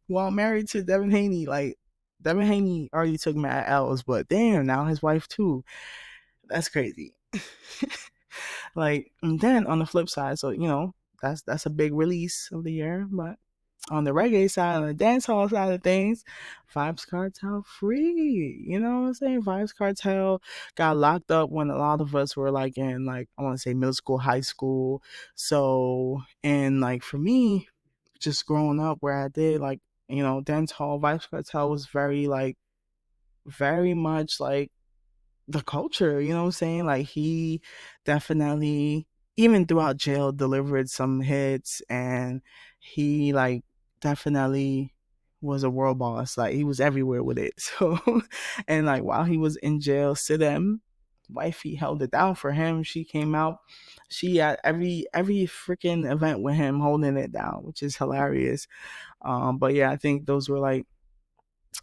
while married to Devin Haney. Like, Devin Haney already took mad L's, but damn, now his wife too. That's crazy. Like, and then on the flip side, so that's a big release of the year. But on the reggae side, on the dancehall side of things, Vybz Kartel free. You know what I'm saying? Vybz Kartel got locked up when a lot of us were like in, like, I want to say middle school, high school. So, and like for me, just growing up where I did, like, dancehall, Vybz Kartel was very much like the culture, you know what I'm saying? Like, he definitely, even throughout jail, delivered some hits, and he like definitely was a world boss. Like, he was everywhere with it. So, and like while he was in jail, SZA, wifey, held it down for him. She came out, she at every freaking event with him, holding it down, which is hilarious. But yeah, I think those were like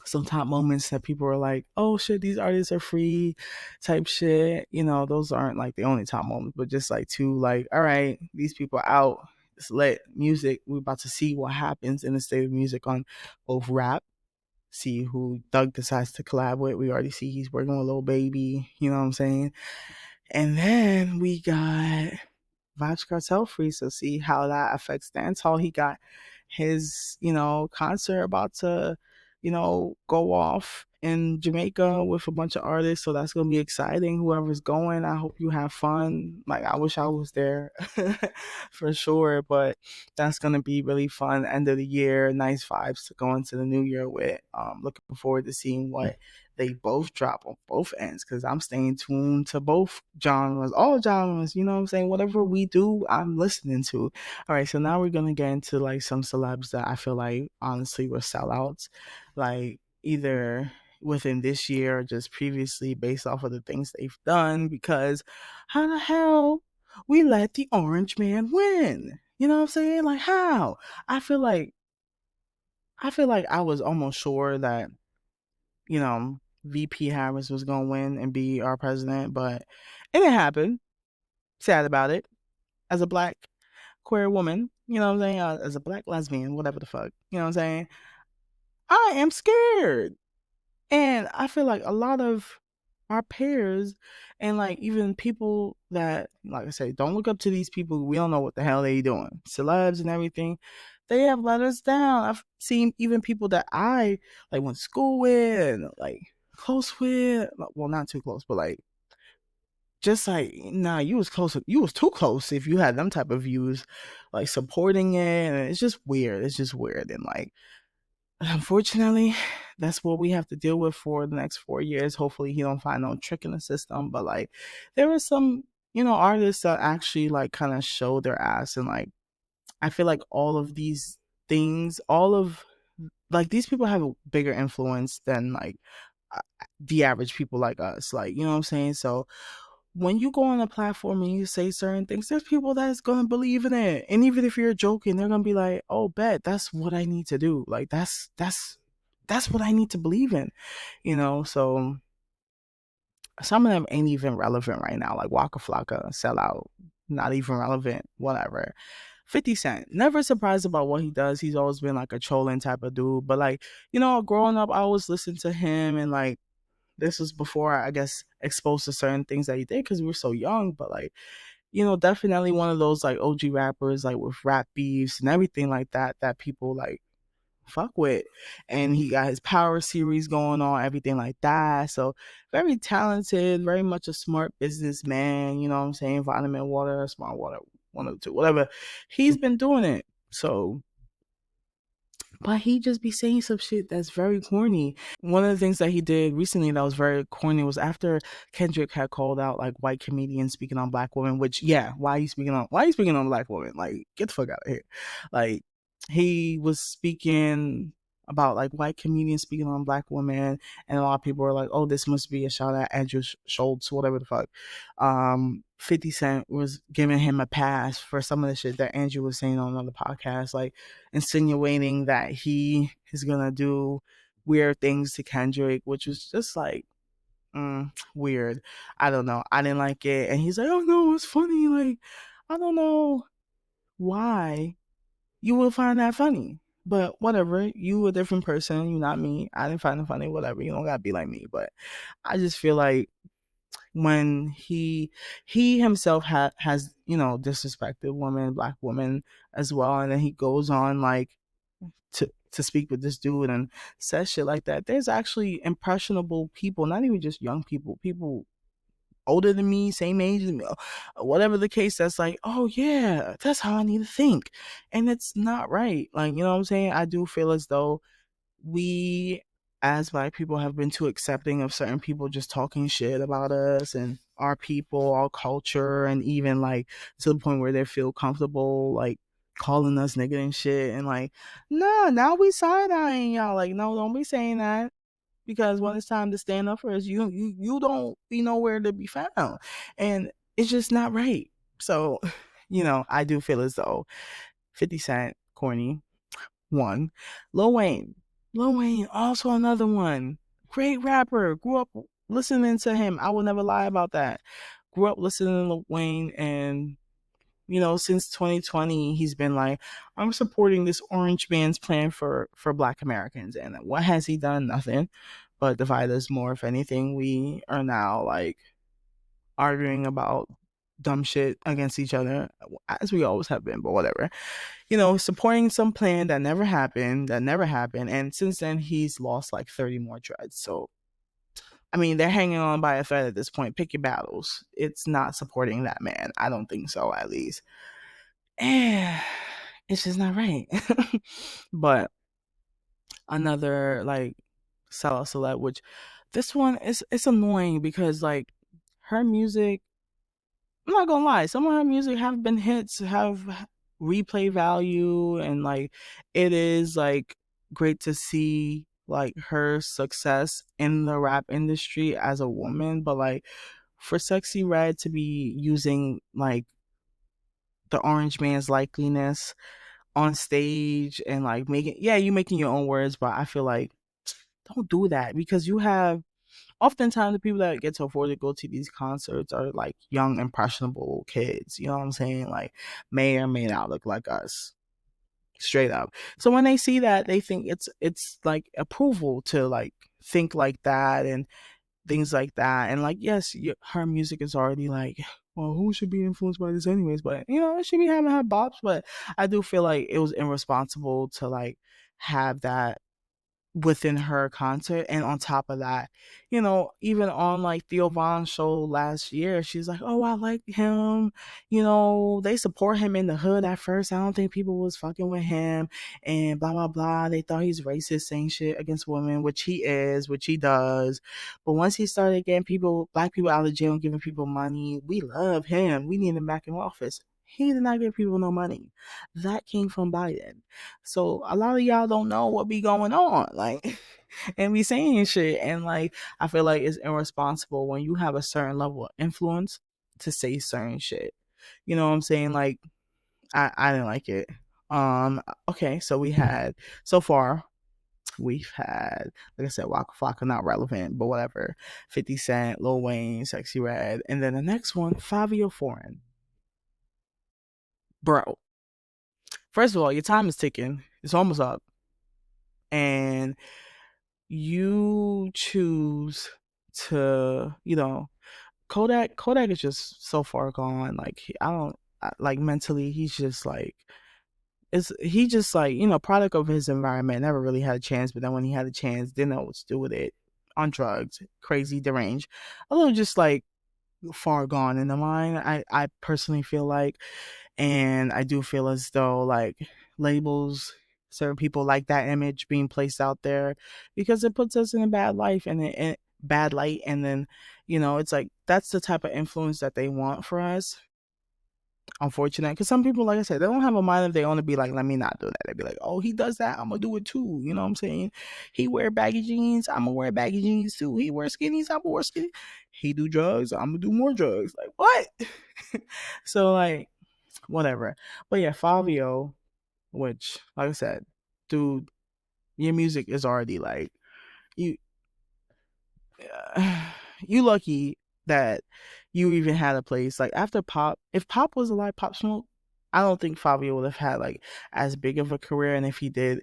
some top moments that people were like, oh shit, these artists are free type shit. Those aren't like the only top moments, but just like two, like, all right, these people are out. It's lit music. We're about to see what happens in the state of music on both rap. See who Doug decides to collab with. We already see he's working with Lil Baby, you know what I'm saying? And then we got Vybz Kartel free, so see how that affects dancehall. He got his, concert about to, go off. in Jamaica with a bunch of artists, so that's gonna be exciting. Whoever's going, I hope you have fun. Like, I wish I was there for sure, but that's gonna be really fun. End of the year, nice vibes to go into the new year with. Looking forward to seeing what they both drop on both ends, because I'm staying tuned to both genres, all genres. You know what I'm saying? Whatever we do, I'm listening to. All right, so now we're gonna get into like some celebs that I feel like honestly were sellouts, like either within this year or just previously based off of the things they've done, because how the hell we let the orange man win? You know what I'm saying? Like, how? I feel like I was almost sure that, you know, VP Harris was gonna win and be our president, but it didn't happen. Sad about it. As a black queer woman, you know what I'm saying? As a black lesbian, whatever the fuck, you know what I'm saying? I am scared. And I feel like a lot of our peers and like even people that, like I say, don't look up to these people. We don't know what the hell they doing. Celebs and everything. They have let us down. I've seen even people that I like went to school with and like close with. Well, not too close, but like just like, nah, you was close. You was too close if you had them type of views, like supporting it. And it's just weird. It's just weird. And like, unfortunately, that's what we have to deal with for the next 4 years. Hopefully he don't find no trick in the system. But like, there are some, you know, artists that actually like kind of show their ass. And like, I feel like all of these things, all of like these people have a bigger influence than like uh, the average people like us. Like, you know what I'm saying? So when you go on a platform and you say certain things, there's people that's gonna believe in it. And even if you're joking, they're gonna be like, "Oh, bet that's what I need to do. Like that's what I need to believe in." You know, so some of them ain't even relevant right now. Like Waka Flocka, Sellout, not even relevant. Whatever. 50 Cent, never surprised about what he does. He's always been like a trolling type of dude. But like, you know, growing up, I always listened to him, and like this was before I guess exposed to certain things that he did because we were so young. But like, you know, definitely one of those like OG rappers, like with rap beefs and everything like that, that people like fuck with. And he got his Power series going on, everything like that. So very talented, very much a smart businessman. You know what I'm saying? Vitamin water, smart water, 102, whatever. He's been doing it. So, but he just be saying some shit that's very corny. One of the things that he did recently that was very corny was after Kendrick had called out like white comedians speaking on black women, which yeah, why are you speaking on black women? Like, get the fuck out of here. Like, he was speaking about like white comedians speaking on black women, and a lot of people were like, oh, this must be a shot at Andrew Schultz, whatever the fuck. 50 Cent was giving him a pass for some of the shit that Andrew was saying on another podcast, like insinuating that he is gonna do weird things to Kendrick, which was just like weird. I don't know. I didn't like it. And he's like, oh no, it's funny. Like, I don't know why you would find that funny. But whatever, you a different person, you not me. I didn't find it funny, whatever. You don't gotta be like me. But I just feel like when he himself has, you know, disrespected women, black women as well, and then he goes on like to speak with this dude and says shit like that. There's actually impressionable people, not even just young people, people older than me, same age as me, whatever the case, that's like, oh yeah, that's how I need to think. And it's not right. Like, you know what I'm saying? I do feel as though we as black people have been too accepting of certain people just talking shit about us and our people, our culture, and even like to the point where they feel comfortable like calling us nigga and shit. And like, nah, now we side eyeing y'all. Like, no, don't be saying that. Because when it's time to stand up for us, you don't be nowhere to be found. And it's just not right. So, you know, I do feel as though 50 Cent, corny, one. Lil Wayne. Lil Wayne, also another one. Great rapper. Grew up listening to him. I will never lie about that. Grew up listening to Lil Wayne, and you know, since 2020, he's been like, I'm supporting this orange man's plan for black Americans. And what has he done? Nothing but divide us more. If anything, we are now like arguing about dumb shit against each other, as we always have been, but whatever. Supporting some plan that never happened. And since then, he's lost like 30 more dreads. So, I mean, they're hanging on by a thread at this point. Pick your battles. It's not supporting that man. I don't think so, at least. And it's just not right. But another, like, Sellout Celeb, which this one is, it's annoying because, like, her music, I'm not gonna lie, some of her music have been hits, have replay value, and like it is like great to see like her success in the rap industry as a woman, but like for Sexy Red to be using like the Orange Man's likeliness on stage and like making, yeah, you making your own words, but I feel like don't do that because you have oftentimes the people that get to afford to go to these concerts are like young impressionable kids, you know what I'm saying, like may or may not look like us, straight up. So when they see that, they think it's like approval to like think like that and things like that. And like, yes, her music is already like, well, who should be influenced by this anyways, but it should be having her bops. But I do feel like it was irresponsible to like have that within her concert. And on top of that, even on like Theo Von's show last year, she's like, oh, I like him, they support him in the hood at first. I don't think people was fucking with him and blah blah blah. They thought he's racist, saying shit against women, which he is, which he does. But once he started getting black people out of jail and giving people money, we love him, we need him back in office. He did not give people no money. That came from Biden. So a lot of y'all don't know what be going on, like, and be saying shit. And like, I feel like it's irresponsible when you have a certain level of influence to say certain shit. You know what I'm saying? Like, I didn't like it. Okay, so so far we've had, like I said, Waka Flocka, not relevant, but whatever. 50 Cent, Lil Wayne, Sexy Red, and then the next one, Fabio Foreign. Bro, first of all, your time is ticking. It's almost up. And you choose to, Kodak is just so far gone. Like, I don't, like, mentally, he's just like, he just like, product of his environment, never really had a chance. But then when he had a chance, didn't know what to do with it, on drugs, crazy, deranged, a little just like far gone in the mind. I personally feel like, and I do feel as though like labels, certain people like that image being placed out there because it puts us in a bad life and bad light. And then, it's like that's the type of influence that they want for us. Unfortunate, because some people, like I said, they don't have a mind of their own to be like, let me not do that. They'd be like, oh, he does that, I'm gonna do it too. You know what I'm saying? He wear baggy jeans, I'm gonna wear baggy jeans too. He wear skinnies, I'm gonna wear skinny. He do drugs, I'm gonna do more drugs. Like, what? So like, whatever. But yeah, Fabio, which, like I said, dude, your music is already like, you you lucky that you even had a place like after Pop. If Pop was alive, Pop Smoke, I don't think Fabio would have had like as big of a career. And if he did,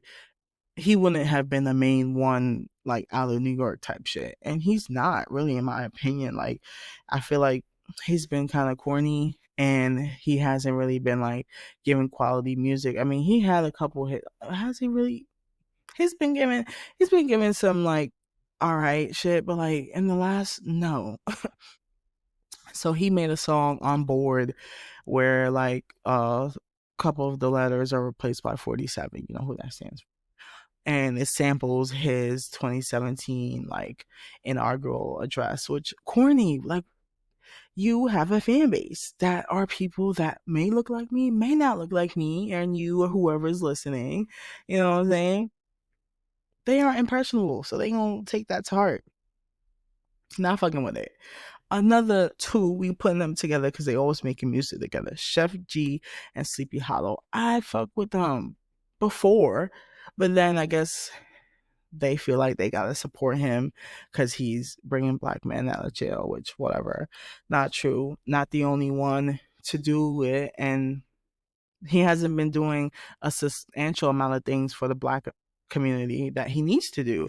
he wouldn't have been the main one like out of New York type shit. And he's not really, in my opinion. Like, I feel like he's been kind of corny and he hasn't really been like giving quality music. I mean, he had a couple hit. Has he really? He's been given some like all right shit, but like in the last, no. So he made a song On Board where like a couple of the letters are replaced by 47. You know who that stands for. And it samples his 2017 like inaugural address, which corny. Like, you have a fan base that are people that may look like me, may not look like me, and you or whoever is listening, you know what I'm saying? They are impressionable, so they gonna take that to heart. Not fucking with it. Another two, we putting them together because they always making music together. Chef G and Sleepy Hollow. I fuck with them before, but then I guess they feel like they gotta support him because he's bringing black men out of jail, which whatever. Not true. Not the only one to do it, and he hasn't been doing a substantial amount of things for the black community that he needs to do.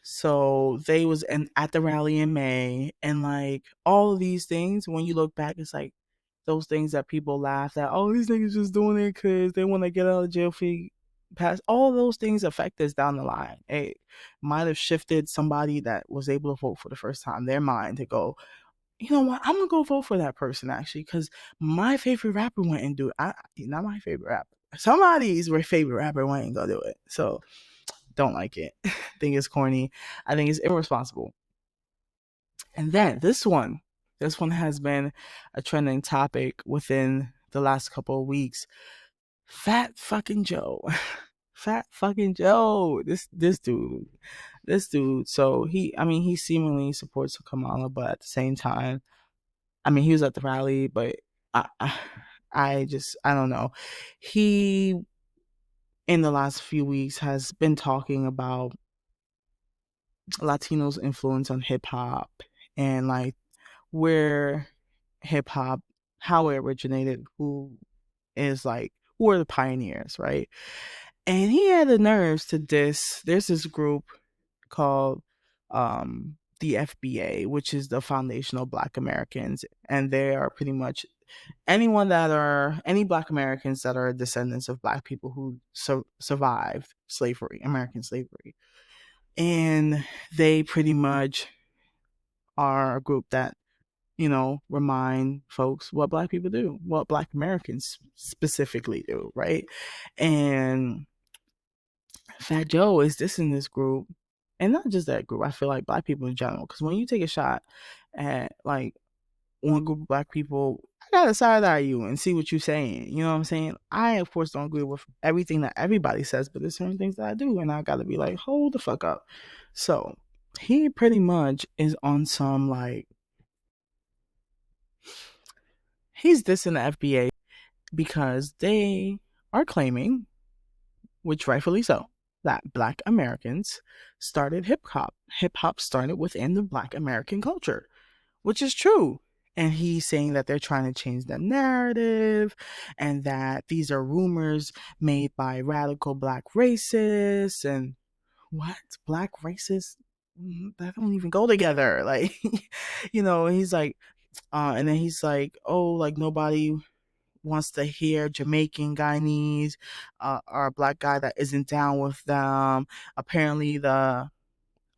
So they was at the rally in May, and like all of these things, when you look back, it's like those things that people laugh at. Oh, these niggas just doing it because they want to get out of jail free pass. All those things affect us down the line. It might have shifted somebody that was able to vote for the first time, their mind to go, you know what, I'm gonna go vote for that person actually because my favorite rapper went and do it. Not my favorite rapper. Somebody's favorite rapper went and go do it. So don't like it. I think it's corny. I think it's irresponsible. And then this one has been a trending topic within the last couple of weeks. Fat fucking Joe. Fat fucking Joe. This dude. So he seemingly supports Kamala, but at the same time, he was at the rally, but I don't know. He in the last few weeks has been talking about Latinos' influence on hip hop and like where hip hop, how it originated, who are the pioneers, right? And he had the nerves to diss. There's this group called the FBA, which is the Foundational Black Americans, and they are pretty much any Black Americans that are descendants of Black people who survived slavery, American slavery, and they pretty much are a group that remind folks what Black people do, what Black Americans specifically do, right? And Fat Joe is dissing this group, and not just that group. I feel like Black people in general, because when you take a shot at like one group of Black people, I gotta side eye you and see what you're saying. You know what I'm saying? I of course don't agree with everything that everybody says, but there's certain things that I do, and I gotta be like, hold the fuck up. So he pretty much is on some like he's dissing the FBA because they are claiming, which rightfully so, that Black Americans started hip hop. Hip hop started within the Black American culture, which is true. And he's saying that they're trying to change the narrative and that these are rumors made by radical Black racists. And what? Black racists? That don't even go together. Like, he's like, and then he's like, oh, like nobody wants to hear Jamaican Guyanese or a Black guy that isn't down with them. Apparently, the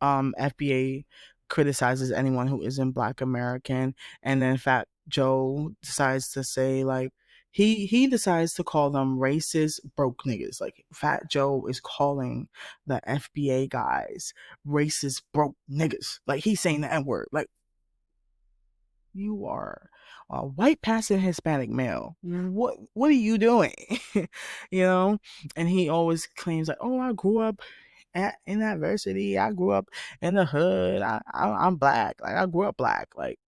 FBA criticizes anyone who isn't Black American, and then Fat Joe decides to say like he decides to call them racist broke niggas. Like Fat Joe is calling the FBA guys racist broke niggas. Like he's saying the N word. Like you are a white passing Hispanic male. What are you doing? you know? And he always claims like, oh, I grew up in adversity. I grew up in the hood. I'm Black. Like I grew up Black. Like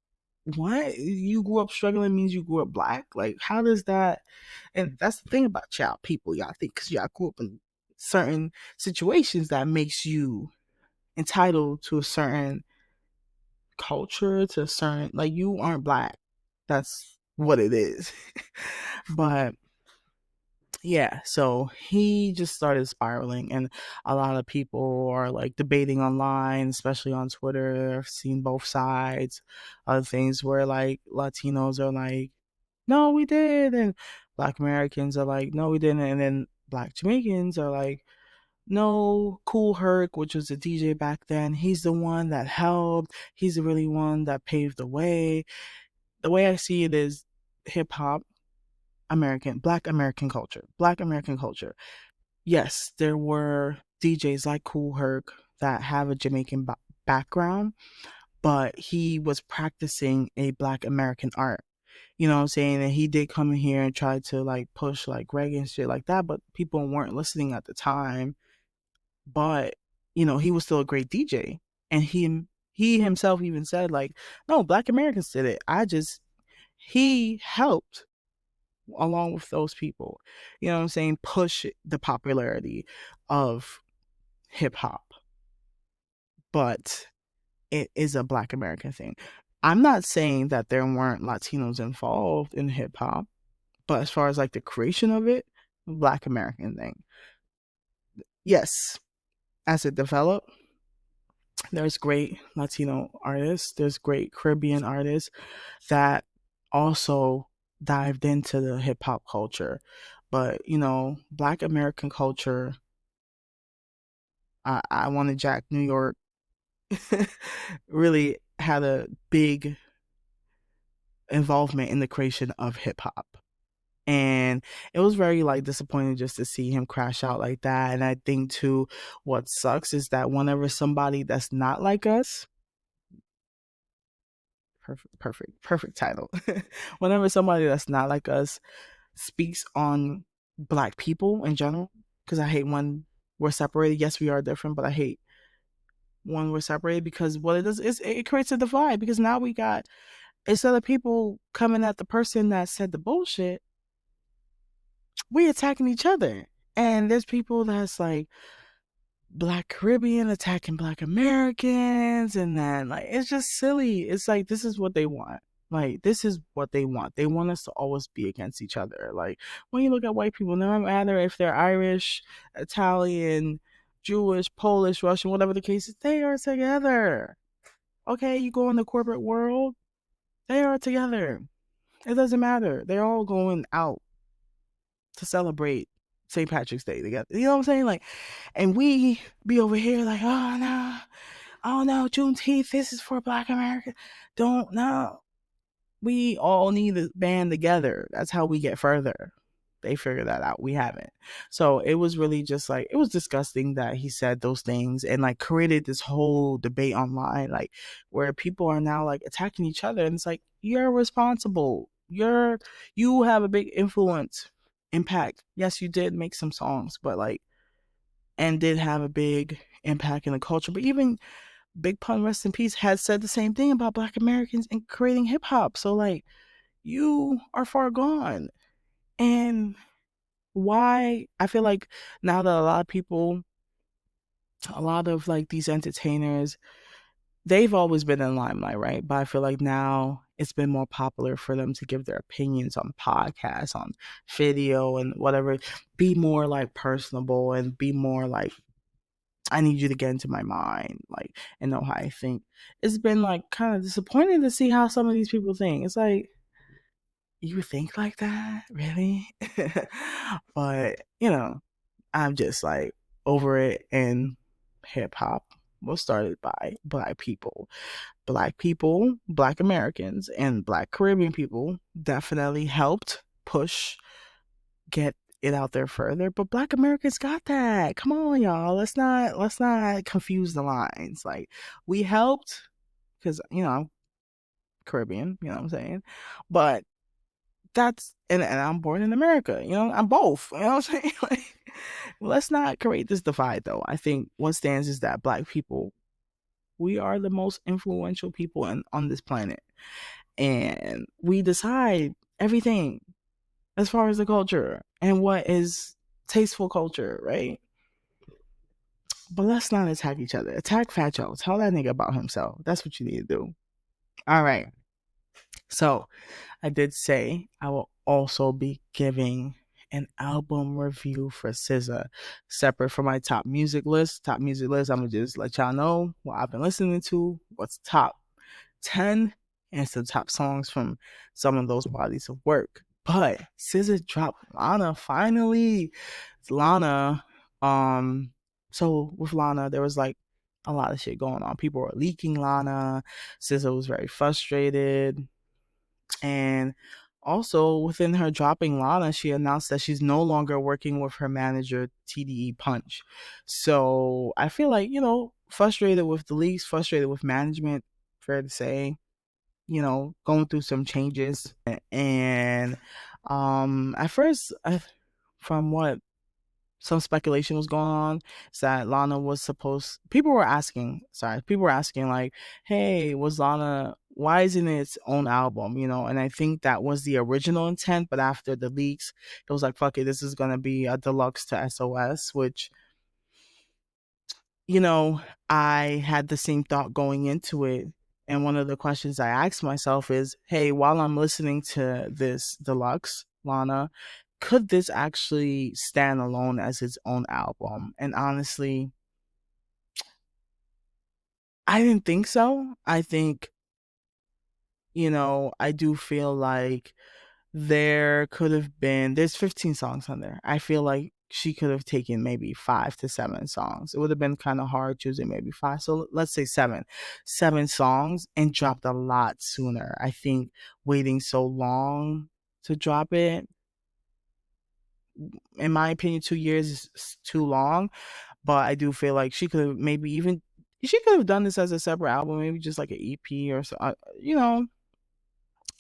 what? You grew up struggling means you grew up Black? Like how does that? And that's the thing about y'all people. Y'all think because y'all grew up in certain situations that makes you entitled to a certain culture, to a certain, like you aren't Black. That's what it is. But yeah, so he just started spiraling, and a lot of people are like debating online, especially on Twitter. I've seen both sides of things where like Latinos are like, no, we did, and Black Americans are like, no, we didn't, and then Black Jamaicans are like, no, Cool Herc, which was a DJ back then, he's the one that helped. He's the really one that paved the way. The way I see it is hip hop, Black American culture. Yes, there were DJs like Cool Herc that have a Jamaican background, but he was practicing a Black American art. You know what I'm saying? And he did come in here and try to like push like reggae and shit like that, but people weren't listening at the time. But he was still a great DJ, and he himself even said like, no, Black Americans did it. He helped along with those people, you know what I'm saying, push the popularity of hip hop. But it is a Black American thing. I'm not saying that there weren't Latinos involved in hip hop, but as far as like the creation of it, Black American thing. Yes, as it developed, there's great Latino artists, there's great Caribbean artists that also dived into the hip hop culture, but Black American culture. I want to Jack New York really had a big involvement in the creation of hip hop. And it was very like disappointing just to see him crash out like that. And I think too, what sucks is that whenever somebody that's not like us, perfect title. Whenever somebody that's not like us speaks on Black people in general, because I hate when we're separated. Yes, we are different, but I hate when we're separated, because what it does is it creates a divide, because now we got, instead of people coming at the person that said the bullshit, we attacking each other. And there's people that's like Black Caribbean attacking Black Americans, and then like it's just silly. It's like this is what they want. Like this is what they want. They want us to always be against each other. Like when you look at white people, no matter if they're Irish, Italian, Jewish, Polish, Russian, whatever the case is, they are together. Okay, you go in the corporate world, they are together. It doesn't matter. They're all going out to celebrate St. Patrick's Day together. You know what I'm saying? Like, and we be over here like, oh no, Juneteenth, this is for Black America. Don't know. We all need to band together. That's how we get further. They figured that out. We haven't. So it was really just like, it was disgusting that he said those things and like created this whole debate online, like where people are now like attacking each other. And it's like, you're responsible. You have a big influence, impact. Yes, you did make some songs, but like, and did have a big impact in the culture. But even Big Pun, rest in peace, had said the same thing about Black Americans and creating hip hop. So like, you are far gone. And why I feel like now that a lot of people, a lot of like these entertainers, they've always been in limelight, right? But I feel like now it's been more popular for them to give their opinions on podcasts, on video, and whatever, be more like personable and be more like, I need you to get into my mind, like, and know how I think. It's been like kind of disappointing to see how some of these people think. It's like, you think like that? Really? But, I'm just like over it. And hip hop was started by Black people. Black people, Black Americans, and Black Caribbean people definitely helped push, get it out there further. But Black Americans got that. Come on, y'all. Let's not confuse the lines. Like, we helped because, I'm Caribbean, you know what I'm saying? But that's, and I'm born in America, I'm both, you know what I'm saying? Like, let's not create this divide though. I think what stands is that Black people, we are the most influential people on this planet, and we decide everything as far as the culture and what is tasteful culture, right? But let's not attack each other. Attack Fat Joe. Tell that nigga about himself. That's what you need to do. All right. So I did say I will also be giving an album review for SZA, separate from my top music list. Top music list, I'm gonna just let y'all know what I've been listening to, what's top 10, and some top songs from some of those bodies of work. But SZA dropped Lana finally. It's Lana. So with Lana, there was like a lot of shit going on. People were leaking Lana. SZA was very frustrated. And also, within her dropping Lana, she announced that she's no longer working with her manager, TDE Punch. So I feel like, frustrated with the leaks, frustrated with management, fair to say, going through some changes. And at first, from what some speculation was going on, is that Lana was supposed, people were asking like, hey, was Lana, why isn't it its own album, and I think that was the original intent, but after the leaks, it was like, fuck it, this is gonna be a deluxe to SOS, which, I had the same thought going into it. And one of the questions I asked myself is, hey, while I'm listening to this deluxe Lana, could this actually stand alone as its own album? And honestly, I didn't think so. I think, I do feel like there could have been, there's 15 songs on there. I feel like she could have taken maybe 5 to 7 songs. It would have been kind of hard choosing maybe five. So let's say seven songs, and dropped a lot sooner. I think waiting so long to drop it, in my opinion, 2 years is too long. But I do feel like she could have maybe even, she could have done this as a separate album, maybe just like an EP or so,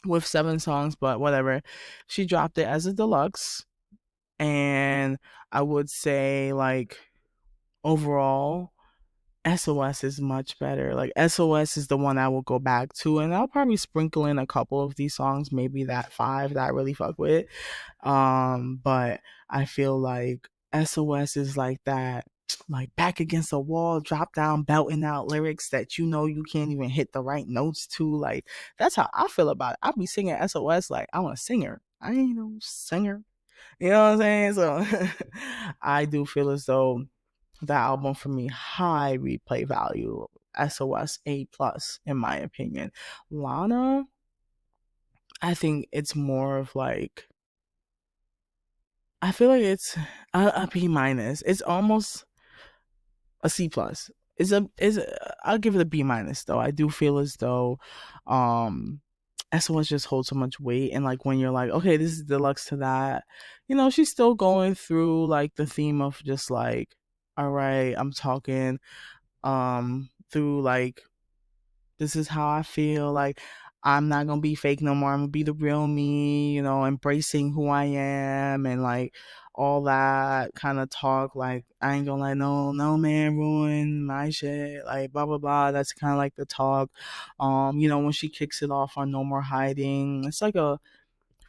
with 7 songs. But whatever, she dropped it as a deluxe. And I would say, like, overall, SOS is much better. Like, SOS is the one I will go back to, and I'll probably sprinkle in a couple of these songs, maybe that 5 that I really fuck with. But I feel like SOS is like that, like back against the wall, drop down, belting out lyrics that you can't even hit the right notes to. Like, that's how I feel about it. I'll be singing SOS like I'm a singer. I ain't no singer. You know what I'm saying? So I do feel as though that album for me, high replay value. SOS A+ in my opinion. Lana, I think it's more of like, I feel like it's a B minus. It's almost a C+. I'll give it a B minus though. I do feel as though SOS just holds so much weight, and like when you're like, okay, this is deluxe to that, she's still going through like the theme of just like, all right, I'm talking through like, this is how I feel. Like, I'm not gonna be fake no more. I'm gonna be the real me, embracing who I am, and like all that kind of talk. Like, I ain't gonna let no man ruin my shit. Like, blah blah blah. That's kind of like the talk. When she kicks it off on No More Hiding, it's like a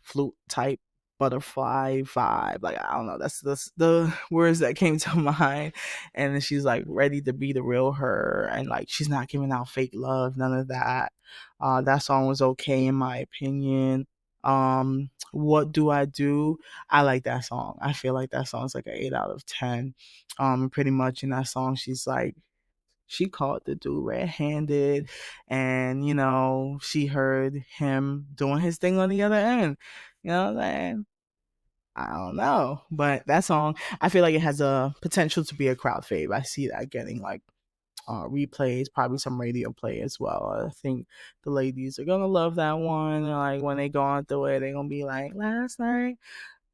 flute type butterfly vibe. Like, I don't know, that's the words that came to mind. And then she's like ready to be the real her, and like she's not giving out fake love, none of that. That song was okay in my opinion. What Do I Do? I like that song. I feel like that song's like an 8 out of 10. Pretty much in that song, she's like, she caught the dude red-handed, and she heard him doing his thing on the other end. You know what I'm saying? I don't know, but that song, I feel like it has a potential to be a crowd fave. I see that getting like replays, probably some radio play as well. I think the ladies are gonna love that one. Like, when they go on through it, they're gonna be like, last night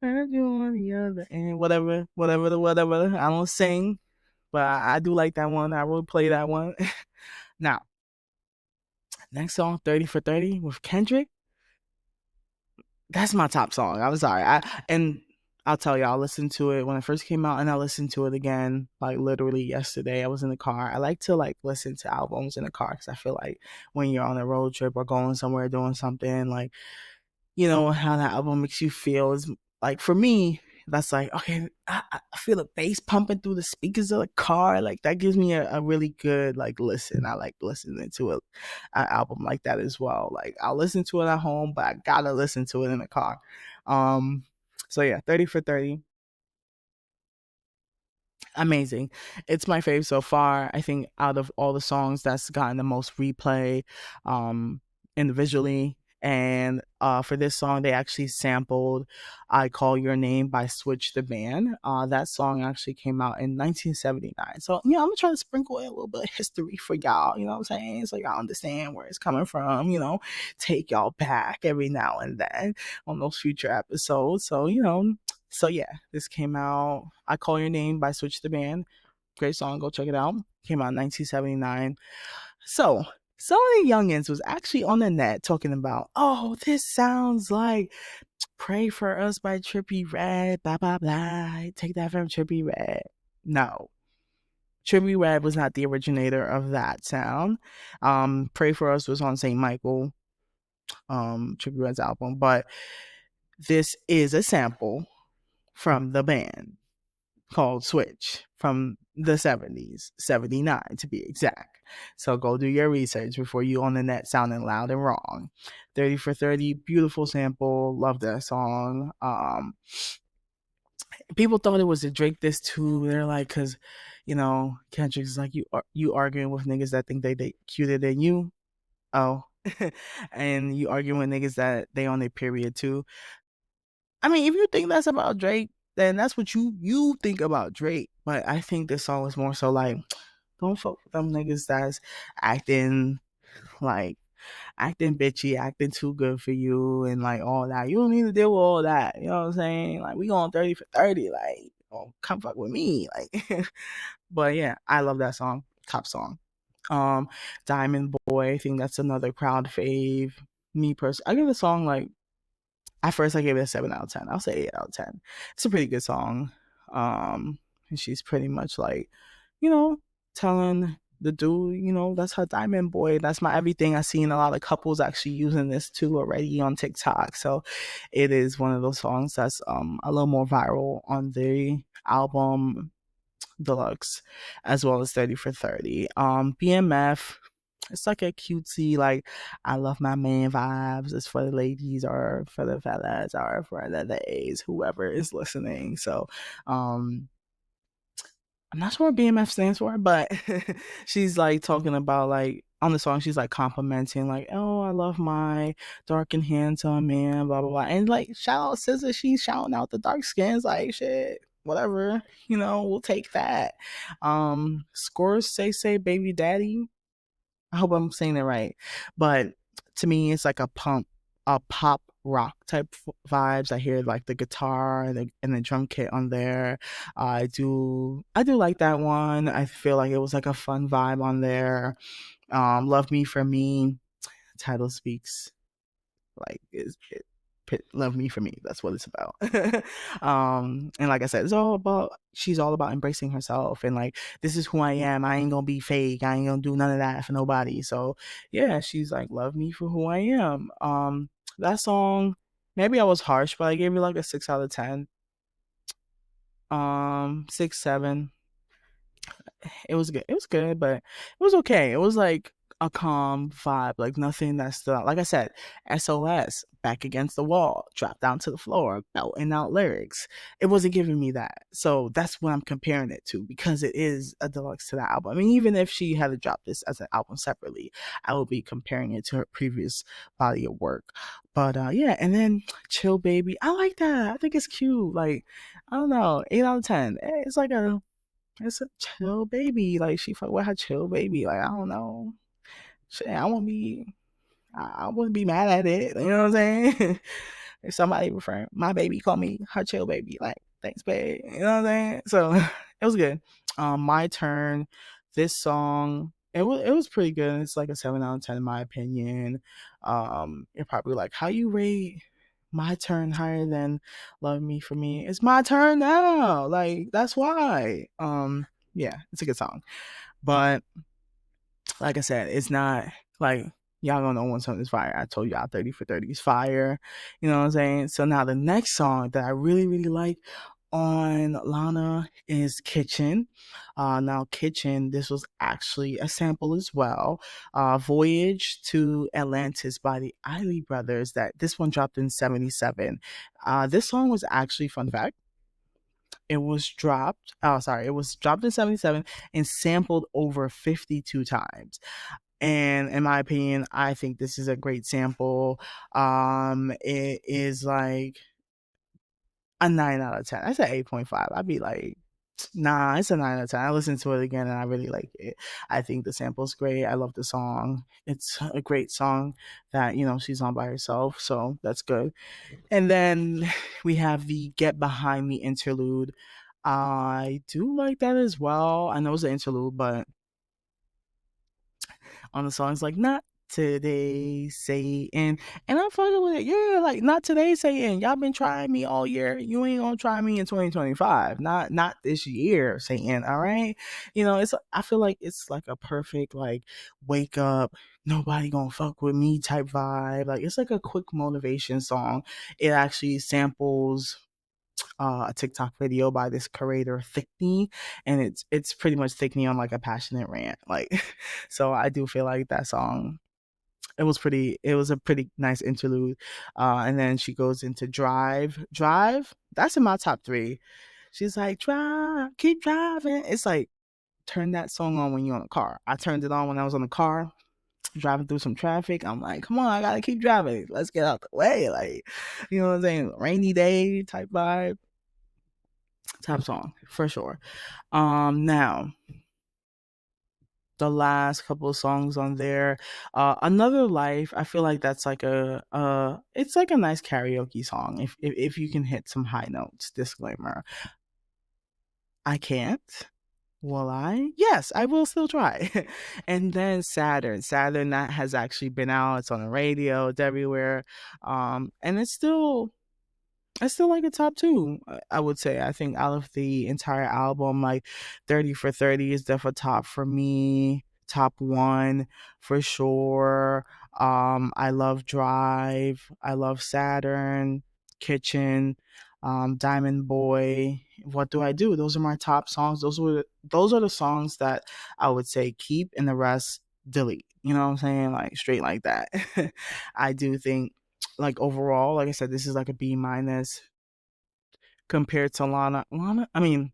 heard you on the other end, whatever, whatever. I don't sing, but I do like that one. I will play that one. Now, next song, 30 for 30 with Kendrick. That's my top song. I'm sorry. And I'll tell you, I listened to it when it first came out, and I listened to it again like literally yesterday. I was in the car. I like to like listen to albums in the car because I feel like when you're on a road trip or going somewhere doing something, like, how that album makes you feel is like, for me, that's like, okay, I feel the bass pumping through the speakers of the car. Like, that gives me a really good like listen. I like listening to an album like that as well. Like, I'll listen to it at home, but I gotta listen to it in the car. um so yeah, 30 for 30, amazing. It's my fave so far. I think out of all the songs, that's gotten the most replay individually. And for this song, they actually sampled I Call Your Name by Switch the Band. That song actually came out in 1979. So, I'm gonna try to sprinkle in a little bit of history for y'all, you know what I'm saying? So y'all understand where it's coming from, take y'all back every now and then on those future episodes. So yeah, this came out. I Call Your Name by Switch the Band. Great song. Go check it out. Came out in 1979. So some of the youngins was actually on the net talking about, oh, this sounds like Pray for Us by Trippie Redd, blah, blah, blah. Take that from Trippie Redd. No. Trippie Redd was not the originator of that sound. Pray for Us was on St. Michael, Trippie Redd's album. But this is a sample from the band called Switch from the 70s, 79 to be exact. So go do your research before you on the net sounding loud and wrong. 30 for 30, beautiful sample. Love that song. People thought it was a Drake diss too. They're like, because, Kendrick's like, you arguing with niggas that think they cuter than you. Oh. And you arguing with niggas that they on their period too. I mean, if you think that's about Drake, then that's what you think about Drake. But I think this song is more so like, don't fuck with them niggas that's acting like acting bitchy, acting too good for you, and like all that. You don't need to deal with all that. You know what I'm saying? Like we going 30 for 30. Like, oh, come fuck with me. Like, but yeah, I love that song. Top song. Diamond Boy. I think that's another crowd fave. Me personally, I give the song like at first I gave it a 7 out of 10. I'll say 8 out of 10. It's a pretty good song. And she's pretty much like, you know, telling the dude, that's her diamond boy. That's my everything. I've seen a lot of couples actually using this too already on TikTok. So it is one of those songs that's a little more viral on the album Deluxe, as well as 30 for 30. BMF, it's like a cutesy, like, I love my man vibes. It's for the ladies or for the fellas or for the days, whoever is listening. So, I'm not sure what BMF stands for, but she's like talking about like on the song, she's like complimenting, like, oh, I love my dark and handsome man, blah blah blah. And like shout out SZA, she's shouting out the dark skins, like shit, whatever, we'll take that. Scores say baby daddy. I hope I'm saying it right. But to me, it's like a pop rock type vibes. I hear like the guitar and the drum kit on there. I do like that one. I feel like it was like a fun vibe on there. Love Me for Me. Title speaks like is it love me for me, that's what it's about. And like I said, she's all about embracing herself and like, this is who I am. I ain't gonna be fake. I ain't gonna do none of that for nobody. So yeah, she's like, love me for who I am. That song, maybe I was harsh, but I gave it like a 6 out of 10. 6 7. It was good. It was good, but it was okay. It was like a calm vibe, like nothing that stood out. Like I said, SOS, back against the wall, drop down to the floor, belting out lyrics. It wasn't giving me that. So that's what I'm comparing it to, because it is a deluxe to that album. I mean, even if she had to drop this as an album separately, I would be comparing it to her previous body of work. But yeah, and then Chill Baby. I like that. I think it's cute. Like, I don't know, 8 out of 10. It's a chill baby. Like she fuck with her chill baby. Like I don't know. Shit, I wouldn't be mad at it. You know what I'm saying? If somebody referring my baby call me her chill baby, like thanks, babe. You know what I'm saying? So it was good. My turn. This song, it was pretty good. It's like a 7 out of 10 in my opinion. You're probably like, how you rate My Turn higher than Love Me for Me? It's my turn now. Like that's why. Yeah, it's a good song. But like I said, it's not like y'all gonna know when something's fire. I told y'all 30 for 30 is fire. You know what I'm saying? So now the next song that I really, really like on Lana is Kitchen. Now Kitchen, this was actually a sample as well. Voyage to Atlantis by the Isley Brothers. That this one dropped in 77. This song was actually, fun fact, it was dropped in 77 and sampled over 52 times. And in my opinion, I think this is a great sample. It is like a 9 out of 10. I said 8.5. I'd be like, nah, it's a 9 out of 10. I listened to it again and I really like it. I think the sample's great. I love the song. It's a great song that, she's on by herself. So that's good. And then we have the Get Behind Me interlude. I do like that as well. I know it's an interlude, but on the songs like Not Today, Satan. And I'm fucking with it. Yeah, like Not Today, Satan. Y'all been trying me all year. You ain't gonna try me in 2025. Not this year, Satan. All right. I feel like it's like a perfect like wake up, nobody gonna fuck with me type vibe. Like it's like a quick motivation song. It actually samples a TikTok video by this creator Thickney, and it's pretty much Thickney on like a passionate rant. Like, so I do feel like that song. It was a pretty nice interlude. And then she goes into Drive. Drive, that's in my top 3. She's like, drive, keep driving. It's like, turn that song on when you're on the car. I turned it on when I was on the car. driving through some traffic. I'm like, come on, I gotta keep driving. Let's get out the way. Like, you know what I'm saying? Rainy day type vibe. Top song for sure. Now the last couple of songs on there, Another Life. I feel like that's like it's like a nice karaoke song if you can hit some high notes. Disclaimer: I can't. Will I? Yes, I will still try. And then Saturn that has actually been out. It's on the radio. It's everywhere. And it's still like a top two, I would say. I think out of the entire album, like 30 for 30 is definitely top for me. Top one for sure. I love Drive. I love Saturn, Kitchen, Diamond Boy. What do I do? Those are my top songs. Those are the songs that I would say keep, and the rest delete. You know what I'm saying? Like straight like that. I do think, like, overall, like I said, this is like a B minus compared to Lana. I mean,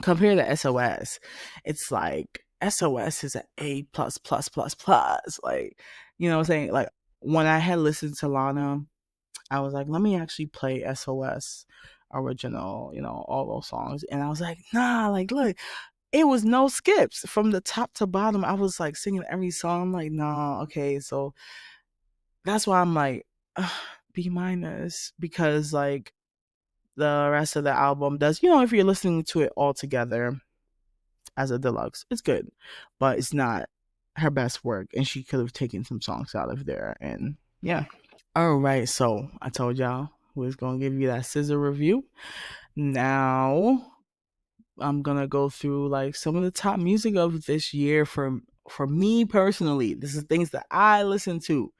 compared to SOS, it's like SOS is an A plus plus plus plus. Like, you know what I'm saying? Like, when I had listened to Lana, I was like, let me actually play SOS original, all those songs. And I was like, nah, like, look, it was no skips from the top to bottom. I was like singing every song. I'm like, nah, okay, so that's why I'm like, B minus, because like the rest of the album does, if you're listening to it all together as a deluxe, it's good, but it's not her best work, and she could have taken some songs out of there. And yeah. All right, so I told y'all we was gonna give you that SZA review. Now I'm gonna go through like some of the top music of this year for me personally. This is things that I listen to.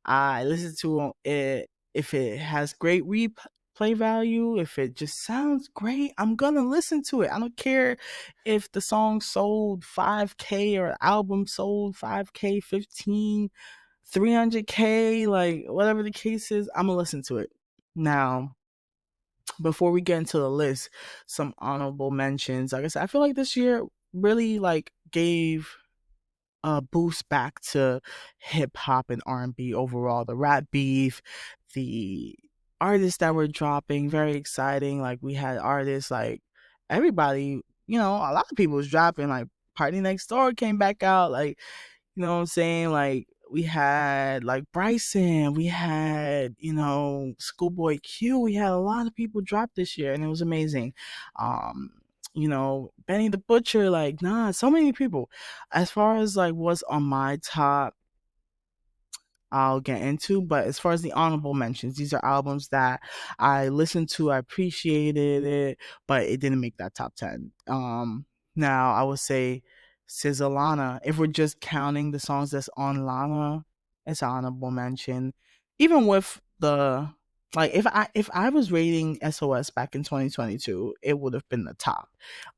I listen to it if it has great replay value, if it just sounds great, I'm gonna listen to it. I don't care if the song sold 5K or the album sold 5K, 15, 300K, like whatever the case is, I'm gonna listen to it. Now, before we get into the list, some honorable mentions. Like I said, I feel like this year really like gave a boost back to hip hop and R&B overall. The rap beef, the artists that were dropping, very exciting. Like we had artists like everybody, a lot of people was dropping. Like Party Next Door came back out. Like, you know what I'm saying? Like we had like Bryson, we had, Schoolboy Q. We had a lot of people drop this year, and it was amazing. Um, Benny the Butcher, like, nah, so many people. As far as like what's on my top, I'll get into, but as far as the honorable mentions, these are albums that I listened to, I appreciated it, but it didn't make that top 10. Now I would say SZA Lana, if we're just counting the songs that's on Lana, it's an honorable mention. Even with the, like, if I was rating SOS back in 2022, it would have been the top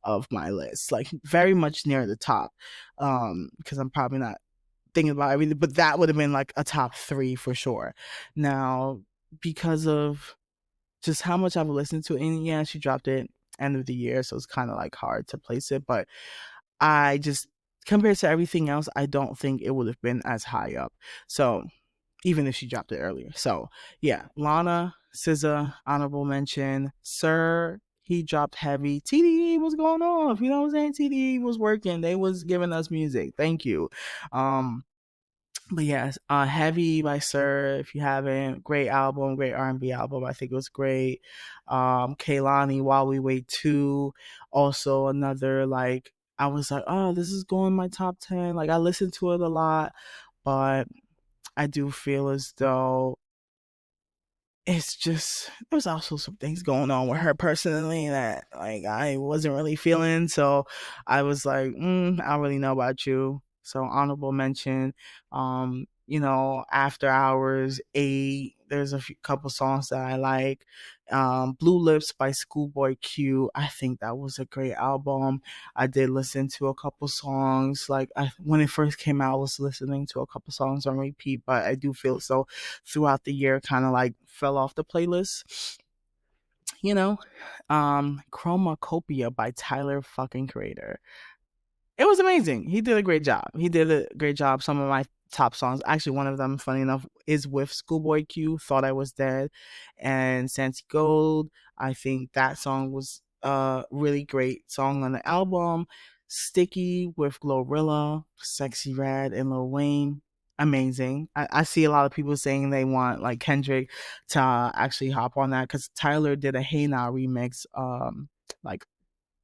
of my list, like very much near the top. Because I'm probably not thinking about everything, but that would have been like a top three for sure. Now, because of just how much I've listened to it, and yeah, she dropped it end of the year, so it's kind of like hard to place it, but I just, compared to everything else, I don't think it would have been as high up. So even if she dropped it earlier. So yeah, Lana, SZA, honorable mention. Sir, he dropped heavy. TDE was going off. You know what I'm saying? TDE was working. They was giving us music. Thank you. But yes, Heavy by Sir, if you haven't, great album, great R&B album. I think it was great. Kehlani, While We Wait 2, also another, like, I was like, oh, this is going my top 10. Like, I listened to it a lot, but I do feel as though it's just, there's also some things going on with her personally that like I wasn't really feeling. So I was like, I don't really know about you. So honorable mention. After Hours 8. There's a couple songs that I like. Blue Lips by Schoolboy Q. I think that was a great album. I did listen to a couple songs. Like when it first came out, I was listening to a couple songs on repeat, but I do feel so throughout the year kind of like fell off the playlist. Chromacopia by Tyler fucking Creator. It was amazing. He did a great job. Some of my top songs. Actually, one of them, funny enough, is with Schoolboy Q, Thought I Was Dead, and Santi Gold. I think that song was a really great song on the album. Sticky with Glorilla, Sexy Red, and Lil Wayne. Amazing. I see a lot of people saying they want like Kendrick to actually hop on that because Tyler did a Hey Now remix like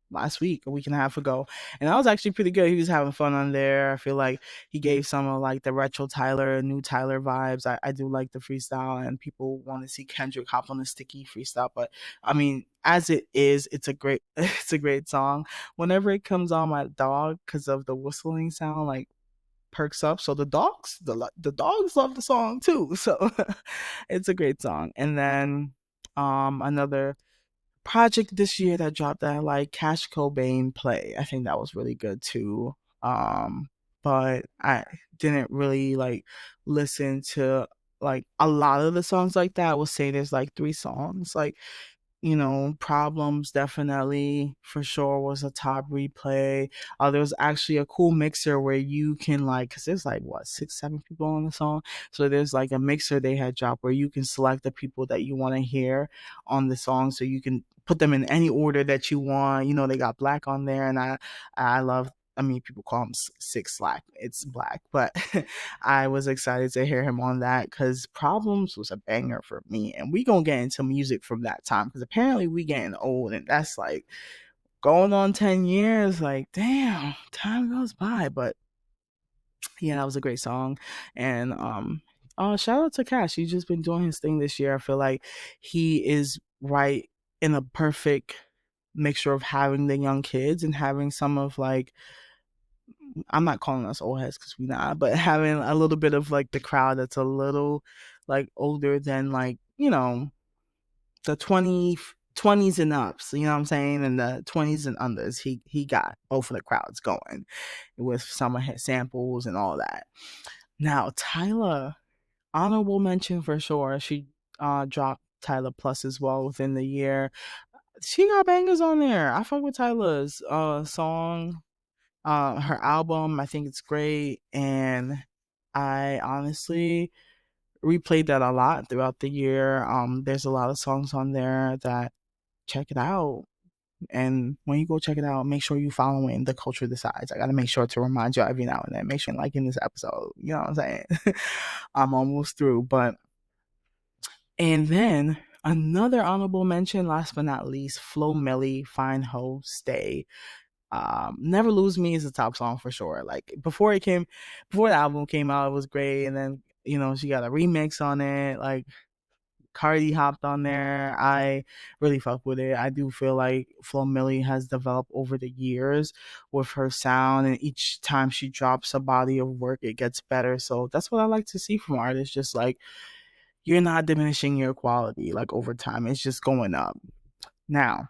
last week, a week and a half ago, and that was actually pretty good. He was having fun on there. I feel like he gave some of like the retro Tyler, new Tyler vibes. I do like the freestyle, and people want to see Kendrick hop on the Sticky freestyle. But I mean, as it is, it's a great it's a great song. Whenever it comes on, my dog, because of the whistling sound, like perks up. So the dogs love the song too. So it's a great song. And then another project this year that dropped that I like, Cash Cobain Play. I think that was really good too. Um, but I didn't really like listen to like a lot of the songs like that. I will say there's like three songs. Like, Problems definitely for sure was a top replay. There was actually a cool mixer where you can like, cause there's like what, 6, 7 people on the song. So there's like a mixer they had dropped where you can select the people that you want to hear on the song. So you can put them in any order that you want. They got Black on there, and I love. I mean, people call him Six Slack. It's Black, but I was excited to hear him on that because Problems was a banger for me. And we gonna get into music from that time because apparently we getting old, and that's like going on 10 years. Like, damn, time goes by. But yeah, that was a great song. And shout out to Cash. He's just been doing his thing this year. I feel like he is right in a perfect mixture of having the young kids and having some of like, I'm not calling us old heads because we not, but having a little bit of like the crowd that's a little like older than like, the 20s and ups, you know what I'm saying? And the 20s and unders. He got both of the crowds going with some of his samples and all that. Now, Tyler, honorable mention for sure. She dropped Tyler Plus as well within the year. She got bangers on there. I fuck with Tyler's song, her album. I think it's great, and I honestly replayed that a lot throughout the year. There's a lot of songs on there that check it out. And when you go check it out, make sure you following the Culture Decides. I gotta make sure to remind you every now and then. Make sure you're liking this episode. You know what I'm saying? I'm almost through, but and then another honorable mention, last but not least, Flo Milli, Fine Ho, Stay. Never Lose Me is a top song for sure. Like before the album came out, it was great, and then she got a remix on it. Like Cardi hopped on there. I really fuck with it. I do feel like Flo Milli has developed over the years with her sound, and each time she drops a body of work, it gets better. So that's what I like to see from artists. Just like you're not diminishing your quality like over time. It's just going up. Now,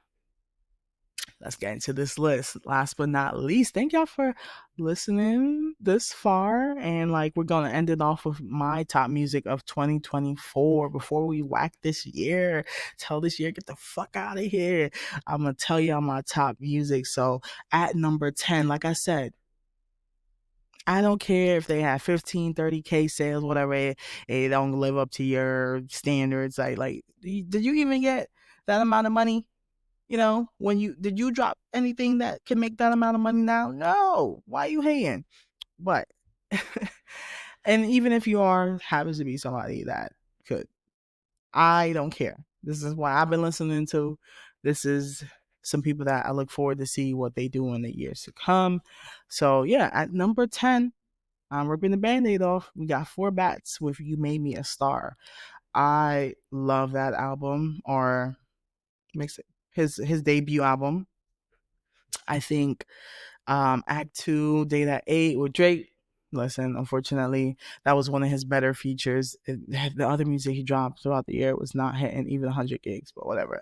let's get into this list. Last but not least, thank y'all for listening this far. And like, we're going to end it off with my top music of 2024 before we whack this year. Tell this year, get the fuck out of here. I'm going to tell y'all my top music. So at number 10, like I said, I don't care if they have 15, 30K sales, whatever. It don't live up to your standards. Like, did you even get that amount of money? When did you drop anything that can make that amount of money now? No. Why are you hating? But, and even if you happens to be somebody that could, I don't care. This is why I've been listening to. This is some people that I look forward to see what they do in the years to come. So yeah, at number 10, I'm ripping the Band-Aid off. We got 4Bats with You Made Me a Star. I love that album, or makes it his debut album. I think Act 2, Date at 8 with Drake. Listen, unfortunately, that was one of his better features. The other music he dropped throughout the year was not hitting even 100 gigs, but whatever.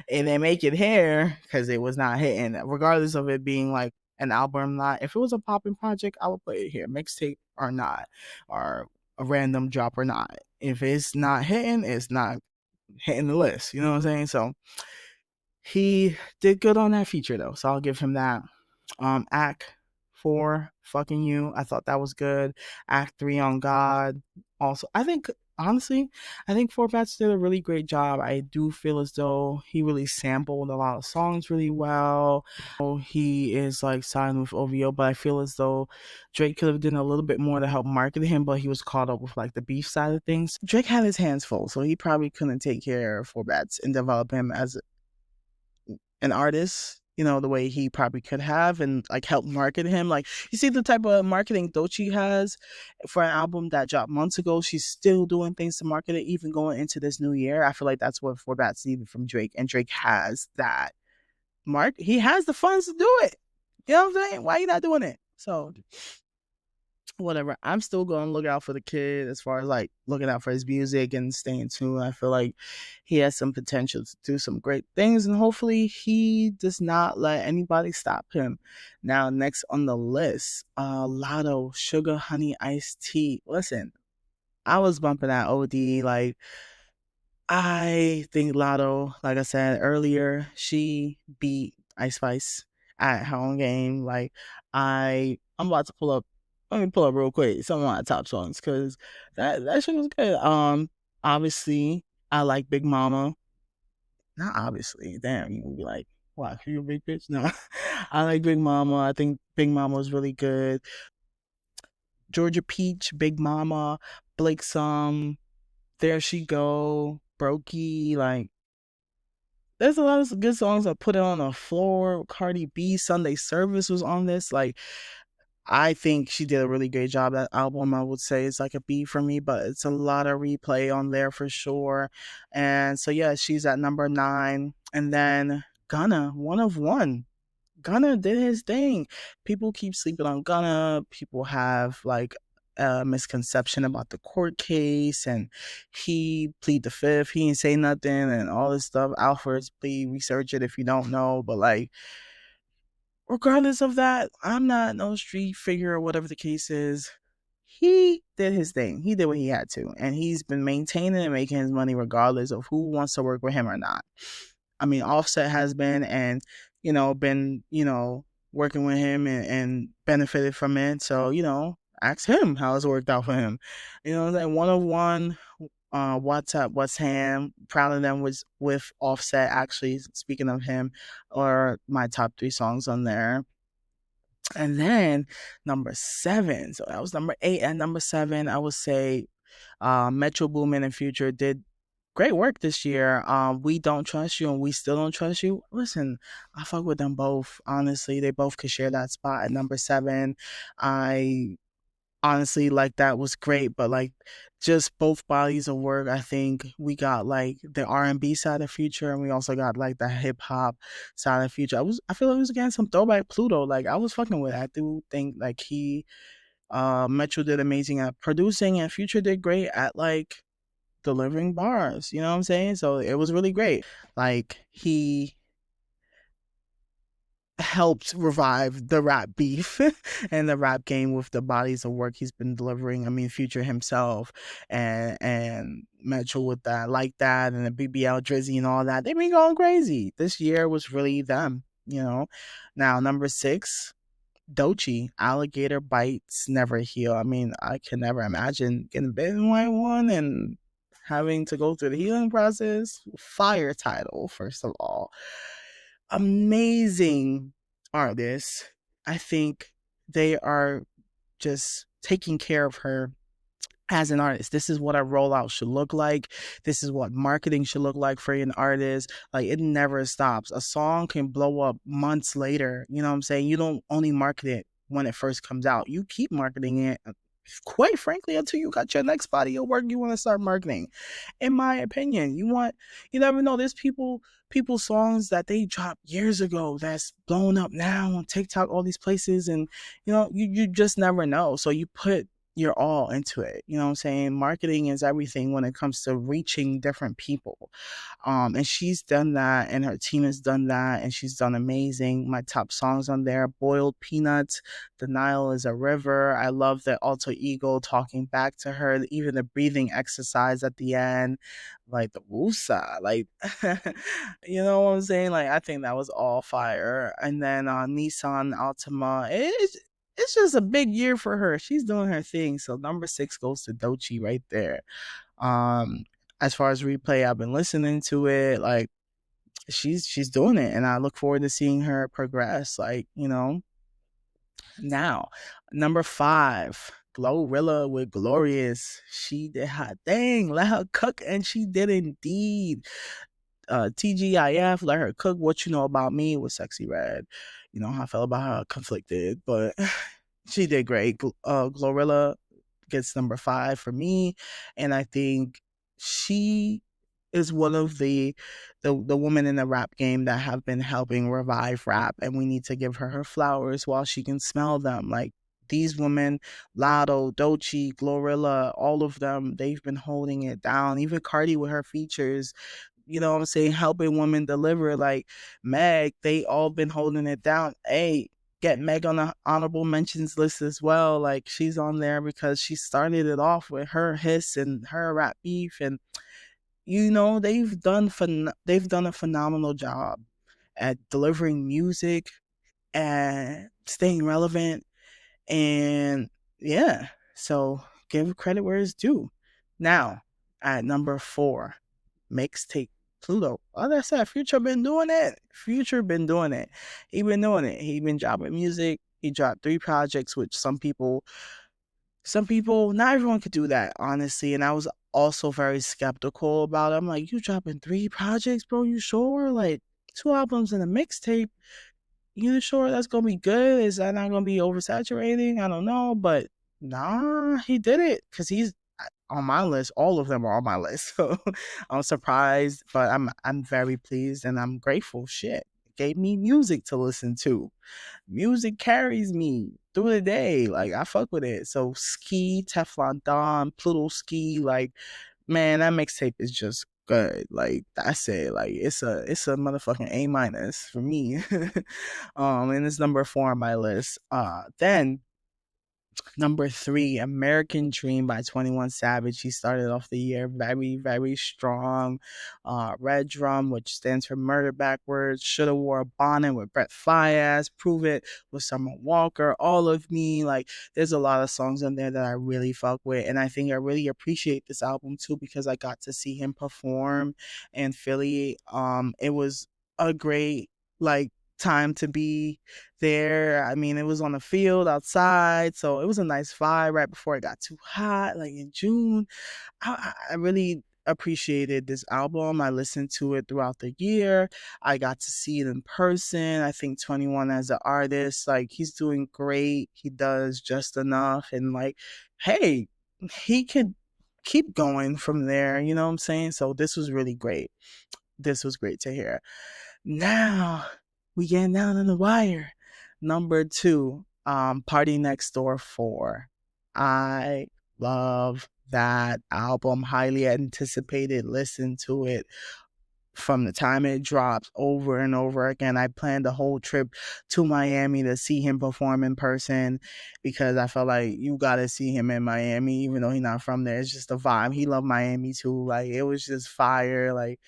And they make it here because it was not hitting, regardless of it being like an album. Not if it was a popping project, I would play it here, mixtape or not, or a random drop or not. If it's not hitting, it's not hitting the list. You know what I'm saying? So he did good on that feature though, so I'll give him that. Act for Fucking You. I thought that was good. Act 3 on God. Also, honestly, I think Four Bats did a really great job. I do feel as though he really sampled a lot of songs really well. He is like signed with OVO, but I feel as though Drake could have done a little bit more to help market him, but he was caught up with like the beef side of things. Drake had his hands full, so he probably couldn't take care of Four Bats and develop him as an artist, the way he probably could have, and like help market him. Like, you see the type of marketing Doechii has for an album that dropped months ago. She's still doing things to market it, even going into this new year. I feel like that's what Four Bats needed from Drake, and Drake has that. He has the funds to do it. You know what I'm saying? Why are you not doing it? So whatever. I'm still going to look out for the kid as far as like looking out for his music and staying tuned. I feel like he has some potential to do some great things, and hopefully he does not let anybody stop him. Now, next on the list, Lotto, Sugar Honey Iced Tea. Listen, I was bumping that OD. Like, I think Lotto, like I said earlier, she beat Ice Spice at her own game. Like, I'm about to pull up. Let me pull up real quick some of my top songs, because that shit was good. Obviously, I like Big Mama. Not obviously, damn, you would be like, "Wow, you a big bitch?" No, I like Big Mama. I think Big Mama was really good. Georgia Peach, Big Mama, Blake There She Go, Brokey, like, there's a lot of good songs. I Put It On the Floor. Cardi B, Sunday Service was on this. Like, I think she did a really great job. That album, I would say, is like a B for me, but it's a lot of replay on there for sure. And so, yeah, she's at number 9. And then Gunna, One of One. Gunna did his thing. People keep sleeping on Gunna. People have like a misconception about the court case, and he plead the fifth. He ain't say nothing and all this stuff. Alfred's plea, research it if you don't know. But like, regardless of that, I'm not no street figure or whatever the case is. He did his thing. He did what he had to, and he's been maintaining and making his money regardless of who wants to work with him or not. I mean, Offset has been, and been working with him and benefited from it. So ask him how it's worked out for him. That One of One, What's Up, What's Ham. Proud of them was with Offset. Actually, speaking of him, or my top 3 songs on there. And then number 7. So that was number 8. And number 7, I would say Metro Boomin and Future did great work this year. We Don't Trust You and We Still Don't Trust You. Listen, I fuck with them both. Honestly, they both could share that spot at number 7. I honestly, like, that was great, but like, just both bodies of work. I think we got like the R&B side of Future, and we also got like the hip hop side of Future. I feel like it was again some throwback Pluto. Like, I was fucking with it. I do think like Metro did amazing at producing, and Future did great at like delivering bars. You know what I'm saying? So it was really great. Like, he helped revive the rap beef and the rap game with the bodies of work he's been delivering. I mean, Future himself and Metro with that, like that, and the BBL Drizzy and all that. They've been going crazy. This year was really them. Now, number 6, Doechii, Alligator Bites Never Heal. I mean, I can never imagine getting bitten by one and having to go through the healing process. Fire title, first of all. Amazing artists. I think they are just taking care of her as an artist. This is what a rollout should look like. This is what marketing should look like for an artist. Like, it never stops. A song can blow up months later. You know what I'm saying? You don't only market it when it first comes out. You keep marketing it, quite frankly, until you got your next body of work you want to start marketing. In my opinion, you never know. There's people's songs that they dropped years ago that's blowing up now on TikTok, all these places, and you just never know. So you put your all into it. You know what I'm saying? Marketing is everything when it comes to reaching different people. And she's done that, and her team has done that, and she's done amazing. My top songs on there: Boiled Peanuts, The Nile is a River. I love the alter ego talking back to her, even the breathing exercise at the end, like the woosah, like, you know what I'm saying? Like, I think that was all fire. And then Nissan Altima, it's just a big year for her. She's doing her thing. So number 6 goes to Doechii right there. Um, as far as replay, I've been listening to it. Like she's doing it, and I look forward to seeing her progress. Like, you know. Now, number 5, Glorilla with Glorious. She did her thing. Let her cook, and she did indeed. TGIF, let her cook. What you know about me with Sexy Red. You know how I felt about her, conflicted, but she did great. Glorilla gets number 5 for me, and I think she is one of the women in the rap game that have been helping revive rap, and we need to give her flowers while she can smell them. Like these women, Lotto, Doechii, Glorilla, all of them, they've been holding it down. Even Cardi with her features, you know what I'm saying, helping women deliver. Like Meg, they all been holding it down. Hey, get Meg on the honorable mentions list as well. Like she's on there because she started it off with her hiss and her rap beef, and you know they've done a phenomenal job at delivering music and staying relevant. And yeah, so give credit where it's due. Now, at number 4, mixtape Pluto. Like I said, Future been doing it. Future been doing it. He been doing it. He been dropping music. He dropped 3 projects, which some people, not everyone could do that, honestly. And I was also very skeptical about it. I'm like, you dropping 3 projects, bro? You sure? Like 2 albums and a mixtape. You sure that's gonna be good? Is that not gonna be oversaturating? I don't know, but nah, he did it because he's on my list. All of them are on my list, so I'm surprised, but I'm very pleased and I'm grateful. Shit, it gave me music to listen to. Music carries me through the day. Like I fuck with it. So Ski, Teflon Don, Pluto Ski, like man, that mixtape is just good. Like that's it. Like it's a motherfucking A minus for me. And it's number 4 on my list. Then number 3, American Dream by 21 Savage. He started off the year very, very strong. Red Drum, which stands for Murder Backwards. Shoulda Wore a Bonnet with Brett Fayez. Prove It with Summer Walker. All of Me. Like, there's a lot of songs in there that I really fuck with. And I think I really appreciate this album too because I got to see him perform in Philly. It was a great, like, time to be there. I mean, it was on the field outside, so it was a nice vibe right before it got too hot, like in June. I really appreciated this album. I listened to it throughout the year. I got to see it in person. I think 21 as an artist, like he's doing great. He does just enough, and like, hey, he could keep going from there. You know what I'm saying? So this was really great. This was great to hear. Now we getting down on the wire. Number 2, Party Next Door 4. I love that album. Highly anticipated. Listen to it from the time it drops over and over again. I planned the whole trip to Miami to see him perform in person because I felt like you gotta see him in Miami, even though he's not from there. It's just a vibe. He loved Miami too. Like it was just fire. Like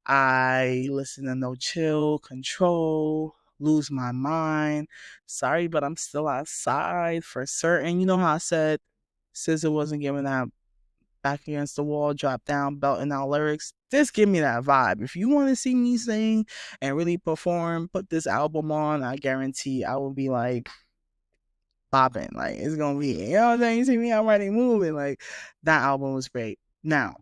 I listened to No Chill, Control, Lose My Mind. Sorry, but I'm still outside for certain. You know how I said SZA wasn't giving that back against the wall, drop down, belting out lyrics. Just give me that vibe. If you want to see me sing and really perform, put this album on. I guarantee I will be like popping. Like it's gonna be, you know what I'm saying? You see me already moving. Like that album was great. Now,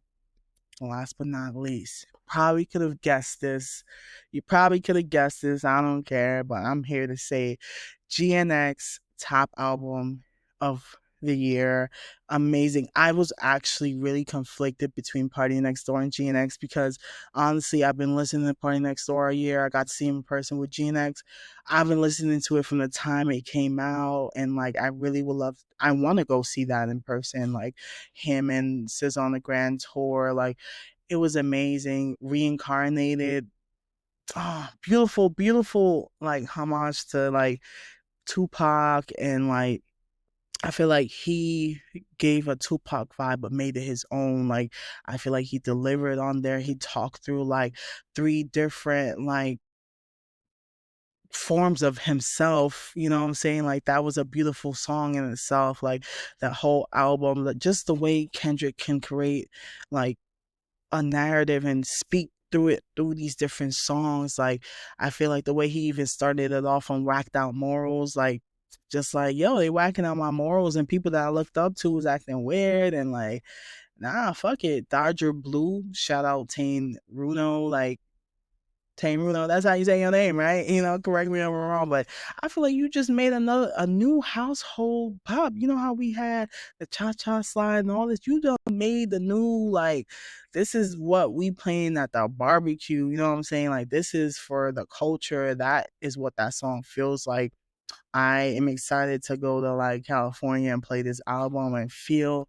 last but not least, probably could have guessed this. You probably could have guessed this. I don't care, but I'm here to say GNX top album of the year. Amazing. I was actually really conflicted between Party Next Door and GNX because honestly, I've been listening to Party Next Door a year. I got to see him in person with GNX. I've been listening to it from the time it came out, and like I really would love. I want to go see that in person, like him and SZA on the Grand Tour. Like it was amazing. Reincarnated. Oh, beautiful, beautiful, like homage to like Tupac, and like I feel like he gave a Tupac vibe but made it his own. Like I feel like he delivered on there. He talked through like 3 different like forms of himself, you know what I'm saying? Like, that was a beautiful song in itself. Like, that whole album, like, just the way Kendrick can create like a narrative and speak through it through these different songs. Like, I feel like the way he even started it off on Whacked Out Morals, like, just like, yo, they whacking out my morals, and people that I looked up to was acting weird, and like, nah, fuck it. Dodger Blue, shout out Tane Runo, like, Tame Runo, that's how you say your name, right? You know, correct me if I'm wrong, but I feel like you just made a new household pop. You know how we had the cha-cha slide and all this? You done made the new, like, this is what we playing at the barbecue. You know what I'm saying? Like, this is for the culture. That is what that song feels like. I am excited to go to like California and play this album and feel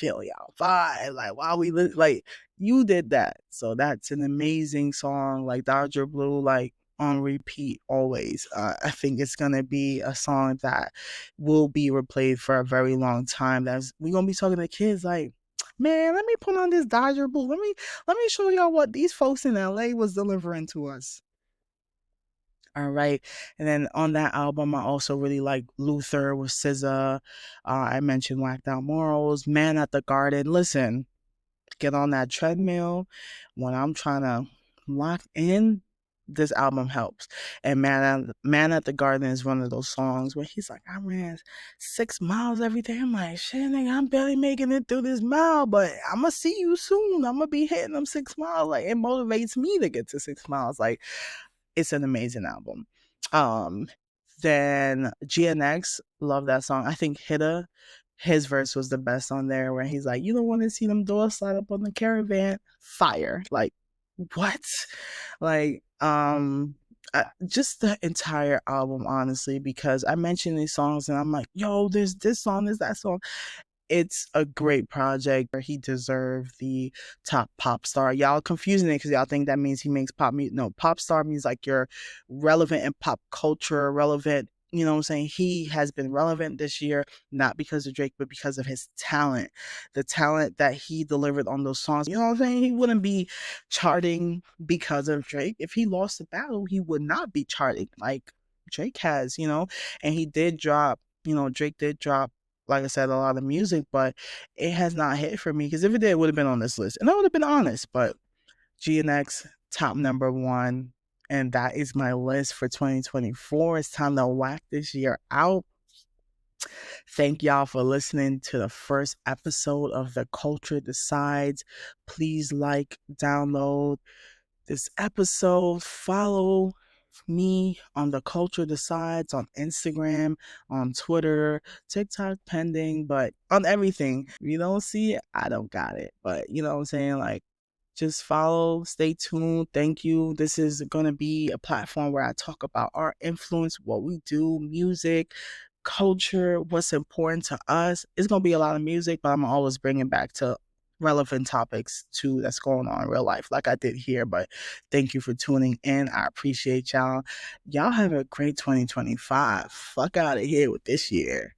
y'all vibe. Like, while we like, you did that. So that's an amazing song. Like, Dodger Blue, like, on repeat always. I think it's gonna be a song that will be replayed for a very long time. We're gonna be talking to kids like, man, let me put on this Dodger Blue. Let me show y'all what these folks in LA was delivering to us. All right. And then on that album, I also really like Luther with SZA. I mentioned Whacked Out Morals, Man at the Garden. Listen, get on that treadmill when I'm trying to lock in. This album helps. And Man at the Garden is one of those songs where he's like, I ran 6 miles every day. I'm like, shit, nigga, I'm barely making it through this mile, but I'm gonna see you soon. I'm gonna be hitting them 6 miles. Like, it motivates me to get to 6 miles. Like, it's an amazing album. Then GNX, love that song. I think Hitta, his verse was the best on there, where he's like, you don't want to see them doors slide up on the Caravan. Fire. Like, what? Like, just the entire album, honestly, because I mentioned these songs and I'm like, yo, there's this song, there's that song. It's a great project where he deserved the top pop star. Y'all confusing it because y'all think that means he makes pop music. No, pop star means like you're relevant in pop culture, relevant. You know what I'm saying? He has been relevant this year, not because of Drake, but because of his talent. The talent that he delivered on those songs. You know what I'm saying? He wouldn't be charting because of Drake. If he lost the battle, he would not be charting like Drake has, you know? And he did drop, Drake did drop, like I said, a lot of music, but it has not hit for me, because if it did, it would have been on this list and I would have been honest. But GNX, top number 1, and that is my list for 2024. It's time to whack this year out. Thank y'all for listening to the first episode of The Culture Decides. Please like, download this episode, follow me on The Culture Decides on Instagram, on Twitter, TikTok pending, but on everything. If you don't see it, I don't got it. But you know what I'm saying? Like, just follow, stay tuned. Thank you. This is going to be a platform where I talk about our influence, what we do, music, culture, what's important to us. It's going to be a lot of music, but I'm always bringing back to relevant topics too that's going on in real life, like I did here. But thank you for tuning in. I appreciate y'all. Y'all have a great 2025. Fuck out of here with this year.